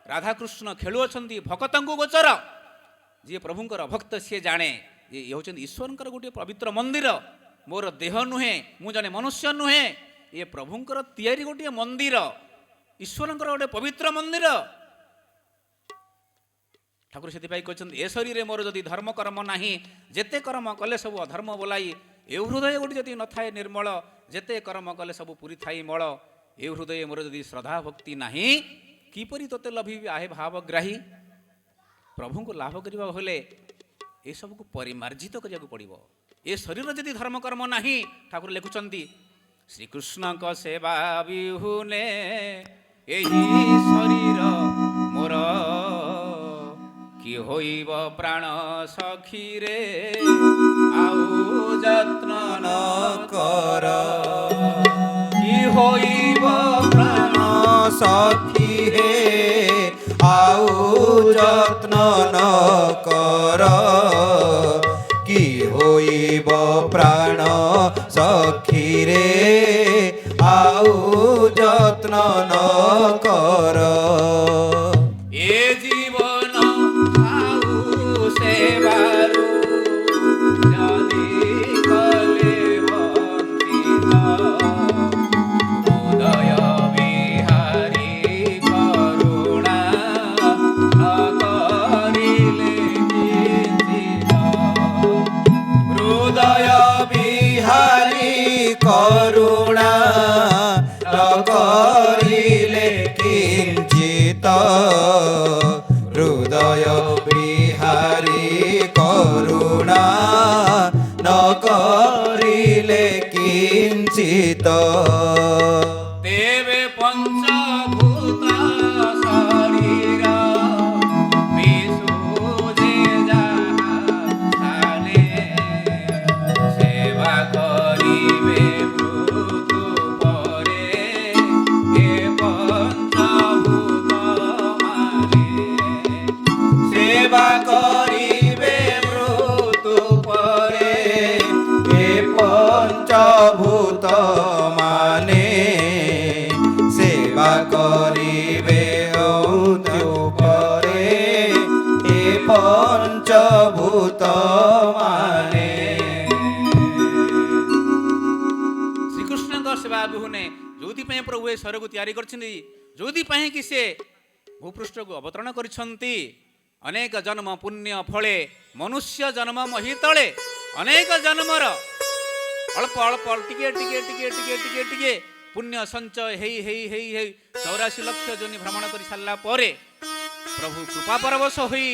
ରାଧାକୃଷ୍ଣ ଖେଳୁଅଛନ୍ତି ଭକ୍ତଙ୍କୁ ଗୋଚର ଯିଏ ପ୍ରଭୁଙ୍କର ଭକ୍ତ ସିଏ ଜାଣେ ଯେ ଇଏ ହେଉଛନ୍ତି ଈଶ୍ୱରଙ୍କର ଗୋଟିଏ ପବିତ୍ର ମନ୍ଦିର ମୋର ଦେହ ନୁହେଁ ମୁଁ ଜଣେ ମନୁଷ୍ୟ ନୁହେଁ ଇଏ ପ୍ରଭୁଙ୍କର ତିଆରି ଗୋଟିଏ ମନ୍ଦିର ଈଶ୍ୱରଙ୍କର ଗୋଟିଏ ପବିତ୍ର ମନ୍ଦିର ଠାକୁର ସେଥିପାଇଁ କହିଛନ୍ତି ଏ ଶରୀରରେ ମୋର ଯଦି ଧର୍ମ କର୍ମ ନାହିଁ ଯେତେ କର୍ମ କଲେ ସବୁ ଅଧର୍ମ ବୋଲାଇ ଏ ହୃଦୟ ଗୋଟେ ଯଦି ନଥାଏ ନିର୍ମଳ, ଯେତେ କର୍ମ କଲେ ସବୁ ପୁରୀ ଥାଇ ମଳ, ଏ ହୃଦୟ ମୋର ଯଦି ଶ୍ରଦ୍ଧା ଭକ୍ତି ନାହିଁ, କିପରି ତୋତେ ଲଭିବି ଆହେ ଭାବଗ୍ରାହୀ। ପ୍ରଭୁଙ୍କୁ ଲାଭ କରିବାକୁ ହେଲେ ଏସବୁକୁ ପରିମାର୍ଜିତ କରିବାକୁ ପଡ଼ିବ। ଏ ଶରୀର ଯଦି ଧର୍ମକର୍ମ ନାହିଁ, ଠାକୁର ଲେଖୁଛନ୍ତି ଶ୍ରୀକୃଷ୍ଣଙ୍କ ସେବା ବିହୁନେ ଏହି ଶରୀର ମୋର, କି ହୋଇବ ପ୍ରାଣ ସଖୀରେ ଆଉ ଯତ୍ନ ନ କର କି ହୋଇବ ପ୍ରାଣ ସଖୀ ରେ ଆଉ ଯତ୍ନ ନ କର, କି ହୋଇବ ପ୍ରାଣ ସଖୀ ରେ ଆଉ ଯତ୍ନ ନ କର। ଏ ଜୀବନ ଆଉ ସେବାରୁ ଯଦି କଲେ ବଞ୍ଚିତ, ହୃଦୟ ବିହାରୀ କରୁଣା ନ କରିଲେ କିଞ୍ଚିତ। ହୃଦୟ ବିହାରୀ କରୁଣା ନ କରିଲେ କିଞ୍ଚିତ, ହୃଦୟ ବିହାରୀ କରୁଣା ନ କରିଲେ କିଞ୍ଚିତ। ତେବେ ପଞ୍ଚଭୂତ ଶରୀର ବିଶୁଦ୍ଧି ଯାହା ସ୍ଥାନେ, ସେବା କରିବେ ମୃତ୍ୟୁ ପରେ ଏ ପଞ୍ଚଭୂତ ମାନେ। ସେବା କରିବେ ମୃତ୍ୟୁ ପରେ ଏ ପଞ୍ଚଭୂତ ମାନେ, ସେବା କରିବେ ମୃତ୍ୟୁ ପରେ ଏ ପଞ୍ଚଭୂତ ମାନେ। ଶ୍ରୀକୃଷ୍ଣଙ୍କ ସେବା ବିହୁନେ ଯୋଉଥିପାଇଁ ପ୍ରଭୁ ଏ ଶରୀରକୁ ତିଆରି କରିଛନ୍ତି, ଯୋଉଥିପାଇଁ କି ସେ ଭୂପୃଷ୍ଠକୁ ଅବତରଣ କରିଛନ୍ତି, ଅନେକ ଜନ୍ମ ପୁଣ୍ୟ ଫଳେ ମନୁଷ୍ୟ ଜନ୍ମ ମହି ତଳେ, ଅନେକ ଜନ୍ମର ଅଳ୍ପ ଅଳ୍ପ ଟିକେ ଟିକେ ଟିକେ ଟିକେ ଟିକେ ଟିକେ ପୁଣ୍ୟ ସଞ୍ଚୟ ହେଇ ହେଇ ହେଇ ହେଇ 84 ଲକ୍ଷ ଯୋନି ଭ୍ରମଣ କରି ସାରିଲା ପରେ ପ୍ରଭୁ କୃପା ପରବଶ ହୋଇ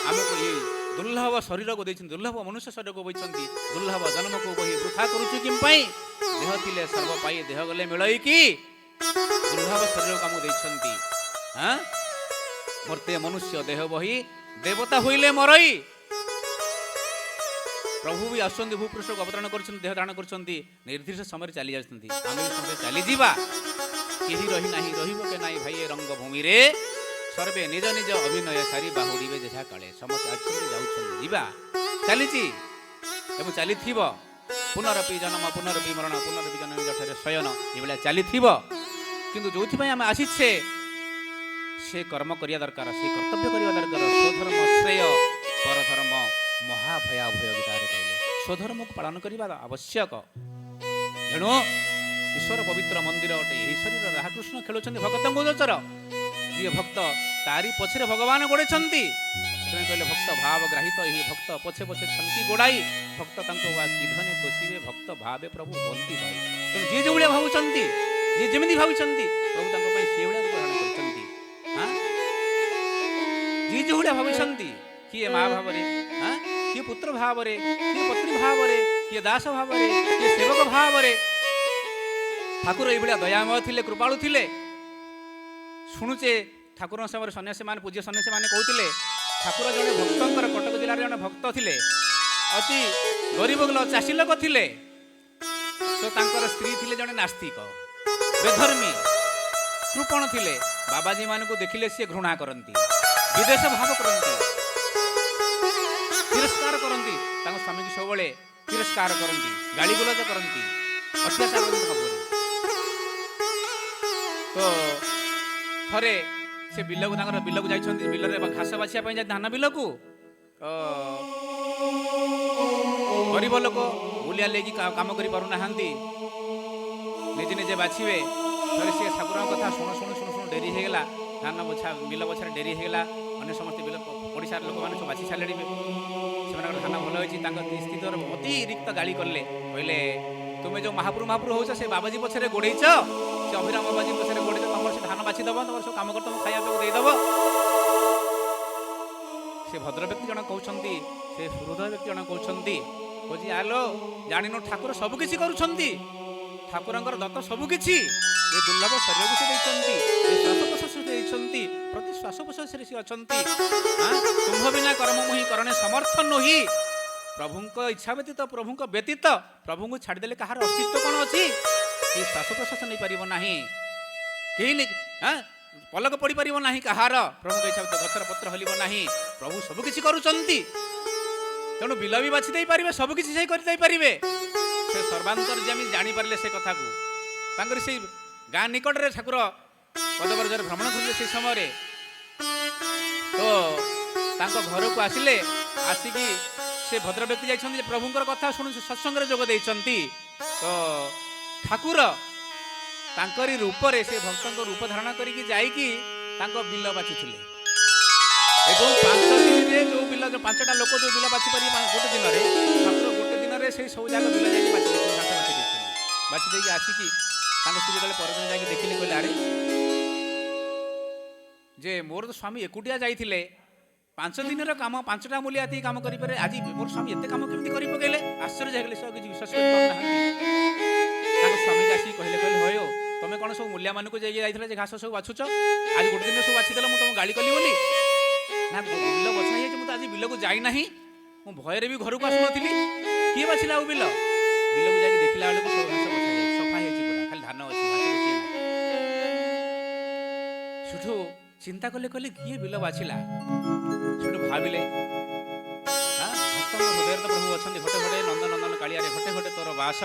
ଆମକୁ ଏଇ ଦୁର୍ଲଭ ଶରୀରକୁ ଦେଇଛନ୍ତି, ଦୁର୍ଲଭ ମନୁଷ୍ୟ ଶରୀରକୁ ଦେଇଛନ୍ତି। ଦୁର୍ଲଭ ଜନ୍ମକୁ ବହି ବୃଥା କରୁଛୁ କିମ୍ ପାଇଁ? ଦେହ ଥିଲେ ସର୍ବ ପାଇ ଦେହ ଗଲେ ମିଳଇ କି, ଦୁର୍ଲଭ ଶରୀରକୁ ଆମକୁ ଦେଇଛନ୍ତି। ହଁ, ମର୍ତ୍ତେ ମନୁଷ୍ୟ ଦେହ ବହି ଦେବତା ହୋଇଲେ ମରଇ। ପ୍ରଭୁ ବି ଆସୁଛନ୍ତି ଭୂପୃଷ୍ଠକୁ ଅବତରଣ କରୁଛନ୍ତି, ଦେହ ଧାରଣ କରୁଛନ୍ତି, ନିର୍ଦ୍ଦିଷ୍ଟ ସମୟରେ ଚାଲି ଯାଉଛନ୍ତି। ଆମେ ବି ସମୟରେ ଚାଲିଯିବା, କେହି ରହି ନାହିଁ ରହିବ କେ ନାହିଁ ଭାଇ ଏ ରଙ୍ଗଭୂମିରେ, ସର୍ବେ ନିଜ ନିଜ ଅଭିନୟ ସାରି ବାହୁଡ଼ିବେ ଯେଝା କାଳେ। ସମସ୍ତେ ଆସୁଛନ୍ତି ଯାଉଛନ୍ତି, ଯିବା ଚାଲିଛି ଏବଂ ଚାଲିଥିବ। ପୁନରପି ଜନ୍ମ ପୁନରପି ମରଣ ପୁନରପି ଜନ୍ମ ଜଠରେ ଶୟନ, ଏଭଳିଆ ଚାଲିଥିବ। କିନ୍ତୁ ଯୋଉଥିପାଇଁ ଆମେ ଆସିଛେ ସେ କର୍ମ କରିବା ଦରକାର, ସେ କର୍ତ୍ତବ୍ୟ କରିବା ଦରକାର। ସ୍ୱଧର୍ମ ଶ୍ରେୟ ପରଧର୍ମ ମହାଭୟାଭୟ ଗୀତାରେ କହିଲେ, ସ୍ୱଧର୍ମକୁ ପାଳନ କରିବା ଆବଶ୍ୟକ। ତେଣୁ ଈଶ୍ୱର ପବିତ୍ର ମନ୍ଦିର ଅଟେ, ଏହି ଶରୀର ରାଧାକୃଷ୍ଣ ଖେଳୁଛନ୍ତି ଭକ୍ତଙ୍କ ଗୋଚର। ଯିଏ ଭକ୍ତ ତାରି ପଛରେ ଭଗବାନ ଗୋଡ଼େଛନ୍ତି। ସେଥିପାଇଁ କହିଲେ ଭକ୍ତ ଭାବ ଗ୍ରାହିତ, ଏହି ଭକ୍ତ ପଛେ ପଛେ ଛନ୍ତି ଗୋଡ଼ାଇ, ଭକ୍ତ ତାଙ୍କୁ ବା କିଧନେ ତୋଷିବେ, ଭକ୍ତ ଭାବେ ପ୍ରଭୁ ବନ୍ତି ଭାଇ। ତେଣୁ ଯିଏ ଯେଉଁଭଳିଆ ଭାବୁଛନ୍ତି, ଯିଏ ଯେମିତି ଭାବୁଛନ୍ତି, ପ୍ରଭୁ ତାଙ୍କ ପାଇଁ ସେଇଭଳିଆ ରୂପ ଧାରଣ କରିଛନ୍ତି। ଯିଏ ଯେଉଁଭଳିଆ ଭାବୁଛନ୍ତି, କିଏ ମା ଭାବରେ, କିଏ ପୁତ୍ର ଭାବରେ, କିଏ ପତ୍ନୀ ଭାବରେ, କିଏ ଦାସ ଭାବରେ, କିଏ ସେବକ ଭାବରେ। ଠାକୁର ଏଇଭଳିଆ ଦୟାମୟ ଥିଲେ, କୃପାଳୁ ଥିଲେ। ଶୁଣୁଛେ ଠାକୁରଙ୍କ ସମୟରେ ସନ୍ନ୍ୟାସୀମାନେ, ପୂଜ୍ୟ ସନ୍ନ୍ୟାସୀମାନେ କହୁଥିଲେ, ଠାକୁର ଜଣେ ଭକ୍ତଙ୍କର, କଟକ ଜିଲ୍ଲାରେ ଜଣେ ଭକ୍ତ ଥିଲେ, ଅତି ଗରିବ ଚାଷୀ ଲୋକ ଥିଲେ। ତ ତାଙ୍କର ସ୍ତ୍ରୀ ଥିଲେ ଜଣେ ନାସ୍ତିକ, ବେଧର୍ମୀ, କୃପଣ ଥିଲେ। ବାବାଜୀ ମାନଙ୍କୁ ଦେଖିଲେ ସିଏ ଘୃଣା କରନ୍ତି, ବିଦେଶ ଭାବ କରନ୍ତି, ତିରସ୍କାର କରନ୍ତି। ତାଙ୍କ ସ୍ୱାମୀକୁ ସବୁବେଳେ ତିରସ୍କାର କରନ୍ତି, ଗାଳିଗୁଲଜ କରନ୍ତି, ଅତ୍ୟାଚାର କରନ୍ତି ଭାବରେ। ତ ଥରେ ସେ ବିଲକୁ, ତାଙ୍କର ବିଲକୁ ଯାଇଛନ୍ତି, ବିଲରେ ଘାସ ବାଛିବା ପାଇଁ ଯାଇ ଧାନ ବିଲକୁ। ଗରିବ ଲୋକ ବୁଲିଆ ଲାଗି କାମ କରିପାରୁନାହାନ୍ତି, ନିଜେ ନିଜେ ବାଛିବେ। ଥରେ ସେ ଠାକୁରଙ୍କ କଥା ଶୁଣୁ ଶୁଣୁ ଶୁଣୁ ଶୁଣୁ ଡେରି ହେଇଗଲା, ଧାନ ବଛା ବିଲ ବଛାରେ ଡେରି ହେଇଗଲା। ଅନ୍ୟ ସମସ୍ତେ ବିଲ ଓଡ଼ିଶାର ଲୋକମାନେ ସବୁ ବାଛି ସାରିଲେଣି। ସେମାନଙ୍କର ଧାନ ଭଲ ହୋଇଛି। ତାଙ୍କ ସ୍ତ୍ରୀ ତୋର ଅତିରିକ୍ତ ଗାଳି କଲେ, କହିଲେ ତୁମେ ଯେଉଁ ମହାପ୍ରଭୁ ହେଉଛ ସେ ବାବାଜୀ ପଛରେ ଗୋଡ଼େଇଛ, ସେ ଅଭିରାମ ବାବାଜୀ ପଛରେ ଗୋଡ଼େଇଛ, ତମର ସେ ଧାନ ବାଛି ଦେବ, ତମର ସବୁ କାମ କରି ତମକୁ ଖାଇବାକୁ ଦେଇଦେବ। ସେ ଭଦ୍ର ବ୍ୟକ୍ତି ଜଣେ କହୁଛନ୍ତି, ସେ ହୃଦୟ ବ୍ୟକ୍ତି ଜଣେ କହୁଛନ୍ତି, କହୁଛି ଆଲୋ ଜାଣିନୁ ଠାକୁର ସବୁ କିଛି କରୁଛନ୍ତି, ଠାକୁରଙ୍କର ଦତ୍ତ ସବୁ କିଛି, ଏ ଦୁର୍ଲଭ ଶରୀରକୁ ସେ ଦେଇଛନ୍ତି, ଏ ଶ୍ୱାସ ପ୍ରଶ୍ୱାସ ଦେଇଛନ୍ତି, ପ୍ରତି ଶ୍ୱାସ ପ୍ରଶ୍ୱାସରେ ସେ ଅଛନ୍ତି। ତୁମ୍ଭ ବିନା କର୍ମ ମୁହିଁ କରଣେ ସମର୍ଥ ନୁହିଁ। ପ୍ରଭୁଙ୍କ ଇଚ୍ଛା ବ୍ୟତୀତ, ପ୍ରଭୁଙ୍କ ବ୍ୟତୀତ ପ୍ରଭୁଙ୍କୁ ଛାଡ଼ିଦେଲେ କାହାର ଅସ୍ତିତ୍ୱ କ'ଣ ଅଛି? ସେ ଶ୍ୱାସ ପ୍ରଶ୍ୱାସ ନେଇପାରିବ ନାହିଁ, କେହି ପଲକ ପଡ଼ିପାରିବ ନାହିଁ କାହାର। ପ୍ରଭୁଙ୍କ ଇଚ୍ଛା ବ୍ୟତୀତ ଗଛର ପତ୍ର ହଲିବ ନାହିଁ। ପ୍ରଭୁ ସବୁ କିଛି କରୁଛନ୍ତି, ତେଣୁ ବିଲ ବି ବାଛି ଦେଇପାରିବେ, ସବୁକିଛି ସେ କରିଦେଇପାରିବେ। ସେ ସର୍ବାନ୍ତର୍ଯ୍ୟାମୀ ଜାଣିପାରିଲେ ସେ କଥାକୁ। ତାଙ୍କର ସେଇ ଗାଁ ନିକଟରେ ଠାକୁର ପଦବ୍ରଜରେ ଭ୍ରମଣ କରିଲେ ସେଇ ସମୟରେ। ତ ତାଙ୍କ ଘରକୁ ଆସିଲେ, ଆସିକି ସେ ଭଦ୍ର ବ୍ୟକ୍ତି ଯାଇଛନ୍ତି ଯେ ପ୍ରଭୁଙ୍କର କଥା ଶୁଣି ସତ୍ସଙ୍ଗରେ ଯୋଗ ଦେଇଛନ୍ତି। ତ ଠାକୁର ତାଙ୍କରି ରୂପରେ ସେ ଭକ୍ତଙ୍କ ରୂପ ଧାରଣ କରିକି ଯାଇକି ତାଙ୍କ ବିଲ ବାଛୁଥିଲେ। ଏବଂ 5 ଦିନରେ ଯେଉଁ ବିଲ, 5ଟା ଲୋକ ଯେଉଁ ବିଲ ବାଛି ପାରିବେ ଗୋଟେ ଦିନରେ, ଠାକୁର ଗୋଟେ ଦିନରେ ସେଇ ସବୁ ଜାଗା ବିଲ ଯାଇକି ବାଛି ଦେଇଛନ୍ତି, ଘାସ ବାଛି ଦେଇଛନ୍ତି। ବାଛି ଦେଇକି ଆସିକି ତାଙ୍କ ସ୍ତ୍ରୀ ଯେତେବେଳେ ପରଦିନ ଯାଇକି ଦେଖିଲେ, କହିଲେ ଆରେ ଯେ ମୋର ତ ସ୍ୱାମୀ ଏକୁଟିଆ ଯାଇଥିଲେ, 5 ଦିନର କାମ 5ଟା ମୂଲିଆ ଏତିକି କାମ କରିପାରେ, ଆଜି ମୋର ସ୍ୱାମୀ ଏତେ କାମ କେମିତି କରି ପକେଇଲେ? ଆଶ୍ଚର୍ଯ୍ୟ ହେଇଗଲେ, ସେ କିଛି ବିଶ୍ୱାସ କରିପାରୁନାହାନ୍ତି। ତାଙ୍କ ସ୍ୱାମୀକି ଆସିକି କହିଲେ, ହୟ ତମେ କ'ଣ ସବୁ ମୂଲିଆମାନଙ୍କୁ ଯାଇକି ଯାଇଥିଲେ ଯେ ଘାସ ସବୁ ବାଛୁଛ, ଆଜି ଗୋଟେ ଦିନ ସବୁ ବାଛିଦେଲ, ମୁଁ ତମକୁ ଗାଳି କଲି ବୋଲି? ନା ବିଲ ବଛା ହେଇଯାଇଛି, ମୁଁ ତ ଆଜି ବିଲକୁ ଯାଇନାହିଁ, ମୁଁ ଭୟରେ ବି ଘରକୁ ଆସୁନଥିଲି। କିଏ ବାଛିଲା ଆଉ ବିଲ? ବିଲକୁ ଯାଇକି ଦେଖିଲା ବେଳକୁ ସବୁ ଘାସ ବଛା ହେଇଛି, ସଫା ହେଇଛି ପୁରା, ଖାଲି ଧାନ ଅଛି, ଘାସ ଗୋଟିଏ ନାହିଁ। ସେଠୁ ଚିନ୍ତା କଲେ, କହିଲେ କିଏ ବିଲ ବାଛିଲା? ସେଠୁ ଭାବିଲେ, ଭକ୍ତଙ୍କ ହୃଦୟରେ ତ ପ୍ରଭୁ ଅଛନ୍ତି, ଘଟେ ଘଟେ ନନ୍ଦନନ୍ଦନ କାଳିଆରେ ଘଟେ ଘଟେ ତୋର ବାସ।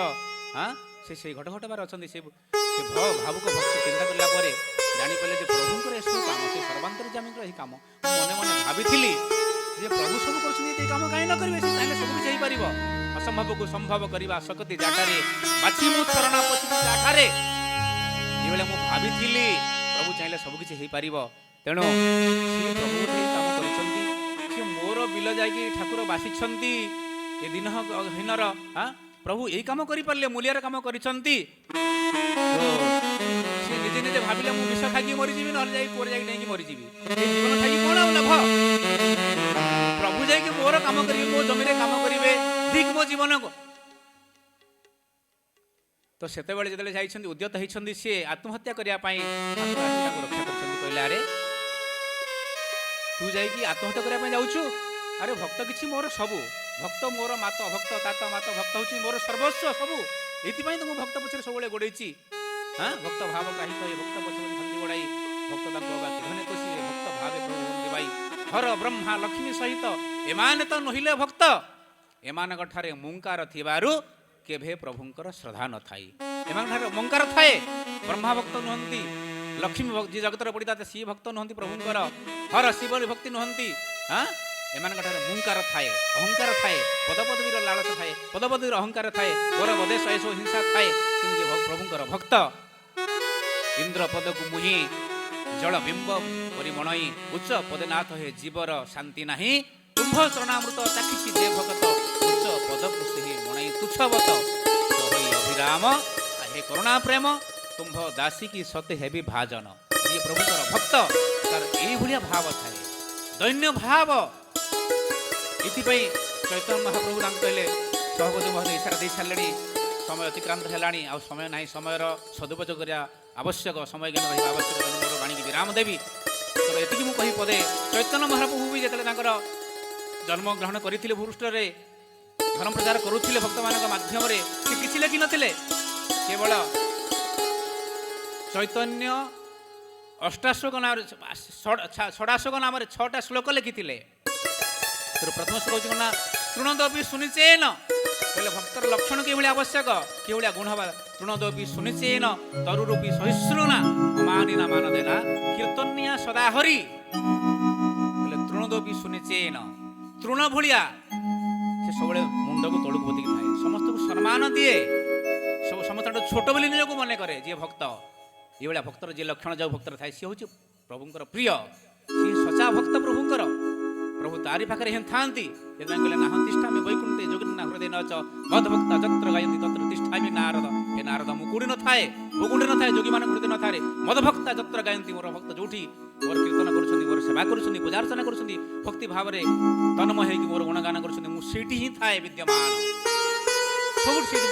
ସେ ସେଇ ଘଟ ଘଟବାର ଅଛନ୍ତି। ସେ ଭାବୁକ ଭକ୍ତ ଚିନ୍ତା କଲା ପରେ ଜାଣିପାରିଲେ ଯେ ପ୍ରଭୁଙ୍କର ଏସବୁ କାମ, ସେ ସର୍ବାନ୍ତର୍ଯ୍ୟାମୀଙ୍କର ଏହି କାମ। ମୁଁ ମନେ ମନେ ଭାବିଥିଲି ଯେ ପ୍ରଭୁ ସବୁ କରୁଛନ୍ତି, ଏ କାମ କାହିଁ ନ କରିବେ? ସେ ଚାହିଁଲେ ସବୁ କିଛି ହେଇପାରିବ। ଅସମ୍ଭବକୁ ସମ୍ଭବ କରିବା ଶକ୍ତି ଯାଠାରେ, ବାଛି ମୁଁ ଚରଣ ପଛିଛି ଯାଠାରେ। ଯେବେଳେ ମୁଁ ଭାବିଥିଲି ପ୍ରଭୁ ଚାହିଁଲେ ସବୁ କିଛି ହେଇପାରିବ, ତେଣୁ ସେ ପ୍ରଭୁ ଏହି କାମ କରିଛନ୍ତି। ସେ ମୋର ବିଲ ଯାଇକି ଠାକୁର ବାସିଛନ୍ତି ଏ ଦିନ ହୀନର, ପ୍ରଭୁ ଏଇ କାମ କରିପାରିଲେ, ମୂଲିଆର କାମ କରିଛନ୍ତି। ସେ ନିଜେ ନିଜେ ଭାବିଲେ ମୁଁ ବିଷ ଖାଇକି ମରିଯିବି, ନହେଲେ ଯାଇକି କୁଆଡ଼େ ଯାଇକି ନେଇକି ମରିଯିବି, ଏ ଜୀବନ ଖାଇକି କ'ଣ ଆଉ ଲାଭ? ପ୍ରଭୁ ଯାଇକି ମୋର କାମ କରିବେ, ମୋ ଜମିରେ କାମ କରିବେ, ଠିକ୍ ମୋ ଜୀବନକୁ। ତ ସେତେବେଳେ ଯେତେବେଳେ ଯାଇଛନ୍ତି, ଉଦ୍ୟତ ହେଇଛନ୍ତି ସିଏ ଆତ୍ମହତ୍ୟା କରିବା ପାଇଁ, ଠାକୁର ଆସି ତାଙ୍କୁ ରକ୍ଷା କରିଛନ୍ତି। କହିଲେ ଆରେ ତୁ ଯାଇକି ଆତ୍ମହତ୍ୟା କରିବା ପାଇଁ ଯାଉଛୁ? ଆରେ ଭକ୍ତ କିଛି ମୋର ସବୁ, ଭକ୍ତ ମୋର ମାତ, ଭକ୍ତ ତାତ ମାତ, ଭକ୍ତ ହେଉଛି ମୋର ସର୍ବସ୍ୱ ସବୁ। ଏଇଥିପାଇଁ ତ ମୁଁ ଭକ୍ତ ପଛରେ ସବୁବେଳେ ଗୋଡ଼େଇଛି। ଭକ୍ତ ଭାବ ଗ୍ରାହିତ ଏ ଭକ୍ତ ପଛରେ ଭାଙ୍ଗି ଗୋଡ଼ାଇ, ଭକ୍ତ ତାଙ୍କୁ ଅଗା କିଧନେ କୋଷିବେ, ଭକ୍ତ ଭାବେ ପ୍ରଭୁ ଦେବାଇ, ହର ବ୍ରହ୍ମା ଲକ୍ଷ୍ମୀ ସହିତ ଏମାନେ ତ ନହିଲେ ଭକ୍ତ, ଏମାନଙ୍କ ଠାରେ ମୁଙ୍କାର ଥିବାରୁ କେବେ ପ୍ରଭୁଙ୍କର ଶ୍ରଦ୍ଧା ନଥାଏ। ଏମାନଙ୍କ ଠାରେ ମୁଙ୍କାର ଥାଏ, ବ୍ରହ୍ମା ଭକ୍ତ ନୁହନ୍ତି, ଲକ୍ଷ୍ମୀ ଯିଏ ଜଗତର ପଡ଼ିଦାତା ସିଏ ଭକ୍ତ ନୁହନ୍ତି ପ୍ରଭୁଙ୍କର, ହର ଶିବର ଭକ୍ତି ନୁହନ୍ତି। ଏମାନଙ୍କ ଠାରେ ମୁଙ୍କାର ଥାଏ, ଅହଙ୍କାର ଥାଏ, ପଦପଦବୀର ଲାଳସ ଥାଏ, ପଦପଦବୀର ଅହଙ୍କାର ଥାଏ, ବର ବଦେଶ ଏସବୁ ହିଂସା ଥାଏ। କିନ୍ତୁ ପ୍ରଭୁଙ୍କର ଭକ୍ତ ଇନ୍ଦ୍ର ପଦକୁ ମୁହିଁ, ଜଳ ବିମ୍ବ ପରିମଣଇ, ଉଚ୍ଚ ପଦନାଥ ହେ ଜୀବର ଶାନ୍ତି ନାହିଁ, ତୁମ୍ଭ ଶରଣାମୃତ ଚାଖିଛି ଯେ ଭଗତ, ଉଚ୍ଚ ପଦକୁ ସେହି ମଣଇ ତୁଚ୍ଛବତ, ହଇ ଅଭିରାମ ହେ କରୁଣା ପ୍ରେମ, ତୁମ୍ଭ ଦାସୀ କି ସତେ ହେବି ଭାଜନ। ଯିଏ ପ୍ରଭୁଙ୍କର ଭକ୍ତ ତାର ଏଇଭଳିଆ ଭାବ ଥାଏ, ଦୈନ୍ୟ ଭାବ। ଏଥିପାଇଁ ଚୈତନ୍ୟ ମହାପ୍ରଭୁ ତାଙ୍କୁ କହିଲେ, ସହବତୀ ମହୋଦୟ ଇଶାରା ଦେଇ ସାରିଲେଣି, ସମୟ ଅତିକ୍ରାନ୍ତ ହେଲାଣି, ଆଉ ସମୟ ନାହିଁ, ସମୟର ସଦୁପଯୋଗ କରିବା ଆବଶ୍ୟକ, ସମୟ ଜ୍ଞାନ ରହିବା ଆବଶ୍ୟକ। ମୋର ବାଣୀକି ବିରାମ ଦେବି। ତ ଏତିକି ମୁଁ କହି ପଦେ, ଚୈତନ୍ୟ ମହାପ୍ରଭୁ ବି ଯେତେବେଳେ ତାଙ୍କର ଜନ୍ମଗ୍ରହଣ କରିଥିଲେ ଭୂପୃଷ୍ଠରେ, ଧର୍ମ ପ୍ରଚାର କରୁଥିଲେ ଭକ୍ତମାନଙ୍କ ମାଧ୍ୟମରେ, ସେ କିଛି ଲେଖିନଥିଲେ, କେବଳ ଚୈତନ୍ୟ ଅଷ୍ଟାଶୋକ ନାମରେ, ଷଡ଼ାଶୋକ ନାମରେ 6ଟା ଶ୍ଲୋକ ଲେଖିଥିଲେ। ପ୍ରଥମ ଶ୍ଲୋକ ହେଉଛି କ'ଣ ନା, ତୃଣଦପି ଶୁଣିଚେନ, କହିଲେ ଭକ୍ତର ଲକ୍ଷଣ କିଭଳି ଆବଶ୍ୟକ, କିଭଳିଆ ଗୁଣ ହେବା। ତୃଣଦପି ଶୁଣିଚେନ ତରୁରୂପୀ ସହିଷ୍ଣୁନା, ଅମାନିନା ମାନ ଦେନା କୀର୍ତ୍ତନିଆ ସଦା ହରି। କହିଲେ ତୃଣଦପି ଶୁଣିଚେନ, ତୃଣ ଭଳିଆ ସେ ସବୁବେଳେ ମୁଣ୍ଡକୁ ତଳକୁ ପୋତିକି ଥାଏ, ସମସ୍ତଙ୍କୁ ସମ୍ମାନ ଦିଏ, ସବୁ ସମସ୍ତଙ୍କଠୁ ଛୋଟ ବୋଲି ନିଜକୁ ମନେ କରେ ଯିଏ ଭକ୍ତ। ଏଇଭଳିଆ ଭକ୍ତର ଯିଏ ଲକ୍ଷଣ ଯୋଉ ଭକ୍ତର ଥାଏ, ସିଏ ହେଉଛି ପ୍ରଭୁଙ୍କର ପ୍ରିୟ, ସିଏ ସଚା ଭକ୍ତ ପ୍ରଭୁଙ୍କର। ପ୍ରଭୁ ତାରି ପାଖରେ ହିଁ ଥାନ୍ତି। ସେଥିପାଇଁ କହିଲେ ନାହଂ ତିଷ୍ଠାମି ବୈକୁଣ୍ଠେ ଯୋଗିନା ହୃଦୟ ନଚ ମଦଭକ୍ତା ଯତ୍ର ଗାୟନ୍ତି ତତ୍ର ତିଷ୍ଠାମି ନାରଦ। ଏ ନାରଦ ମୁଁ କୋଉଠି ନଥାଏ, ବୈକୁଣ୍ଠେ ନଥାଏ, ଯୋଗୀମାନଙ୍କ ହୃଦୟ ନଥାଏ, ମଦଭକ୍ତା ଯତ୍ର ଗାୟନ୍ତି, ମୋର ଭକ୍ତ ଯୋଉଠି ମୋର କୀର୍ତ୍ତନ କରୁଛନ୍ତି, ମୋର ସେବା କରୁଛନ୍ତି, ପୂଜାର୍ଚ୍ଚନା କରୁଛନ୍ତି, ଭକ୍ତି ଭାବରେ ତନ୍ମୟ ହେଇକି ମୋର ଗୁଣଗାନ କରୁଛନ୍ତି, ମୁଁ ସେଇଠି ହିଁ ଥାଏ ବିଦ୍ୟମାନ। ସବୁଠି ସେଇଠି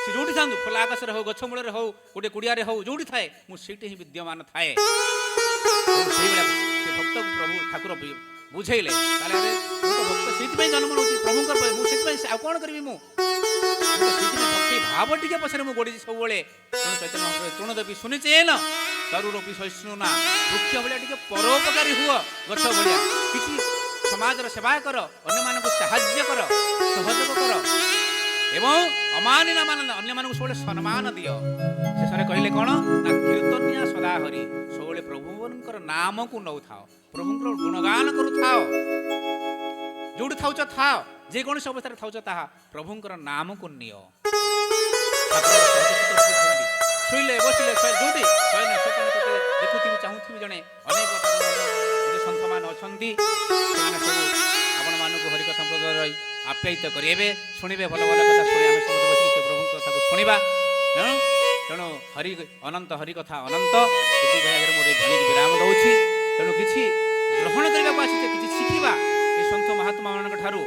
ସେ ଯୋଉଠି ଥାନ୍ତୁ, ଖୋଲା ଆକାଶରେ ହଉ, ଗଛ ମୂଳରେ ହଉ, ଗୋଟେ କୁଡ଼ିଆରେ ହଉ, ଯୋଉଠି ଥାଏ ମୁଁ ସେଇଠି ହିଁ ବିଦ୍ୟମାନ ଥାଏ। ସେଇଭଳିଆ ସେ ଭକ୍ତକୁ ପ୍ରଭୁ ଠାକୁର ବୁଝେଇଲେ, ତାହେଲେ ଆରେ ମୁଁ ତ ଭକ୍ତ ସେଇଥିପାଇଁ ଜନ୍ମ ନେଉଛି ପ୍ରଭୁଙ୍କର, ମୁଁ ସେଥିପାଇଁ ଆଉ କ'ଣ କରିବି, ମୁଁ ତ ସେଇଥିପାଇଁ ଭକ୍ତି ଭାବ ଟିକେ ପଛରେ ମୁଁ ଗଡ଼ିଛି ସବୁବେଳେ। ତେଣୁ ଚୈତନ୍ୟ ମହାପ୍ରଭୁ ତୃଣଦେବୀ ଶୁଣିଛେନ ତରୁରୂପୀ ସହିଷ୍ଣୁନା, ବୃକ୍ଷ ଭଳିଆ ଟିକେ ପରୋପକାରୀ ହୁଅ, ଗଛ ଭଳିଆ କିଛି ସମାଜର ସେବା କର, ଅନ୍ୟମାନଙ୍କୁ ସାହାଯ୍ୟ କର, ସହଯୋଗ କର ଏବଂ ଅମାନି ନା ମାନ, ଅନ୍ୟମାନଙ୍କୁ ସବୁବେଳେ ସମ୍ମାନ ଦିଅ। ଶେଷରେ କହିଲେ କ'ଣ ନା କୀର୍ତ୍ତନିଆ ସଦା ହରି, ସବୁବେଳେ ପ୍ରଭୁଙ୍କର ନାମକୁ ନଉଥାଅ, ପ୍ରଭୁଙ୍କର ଗୁଣଗାନ କରୁଥାଅ। ଯୋଉଠି ଥାଉଛ ଥାଅ, ଯେକୌଣସି ଅବସ୍ଥାରେ ଥାଉଛ ତାହା ପ୍ରଭୁଙ୍କର ନାମକୁ ନିଅ। ଶୋଇଲେ ବସିଲେ ଯୋଉଠି ଶୟନ ସ୍ୱପନ ତୋତେ ଦେଖୁଥିବି ଚାହୁଁଥିବି, ଜଣେ ଅନେକ ସନ୍ଥମାନେ ଅଛନ୍ତି, ସେମାନେ ସବୁ ଆପଣମାନଙ୍କୁ ହରିକଥା ରହି ଆପ୍ୟାୟିତ କରିବେ, ଶୁଣିବେ, ଭଲ ଭଲ କଥା ଶୁଣି ଆମେ ସମସ୍ତେ ବସିକି ସେ ପ୍ରଭୁଙ୍କ କଥାକୁ ଶୁଣିବା। ତେଣୁ ହରି ଅନନ୍ତ ହରିକଥା ଅନନ୍ତ, ଏତିକି ଜାଗାରେ ମୁଁ ଭାଣିକି ବିରାମ ଦେଉଛି। ତେଣୁ କିଛି ଗ୍ରହଣ କରିବାକୁ ଆସିଛେ, କିଛି ଶିଖିବା ଏ ସନ୍ଥ ମହାତ୍ମାମାନଙ୍କ ଠାରୁ।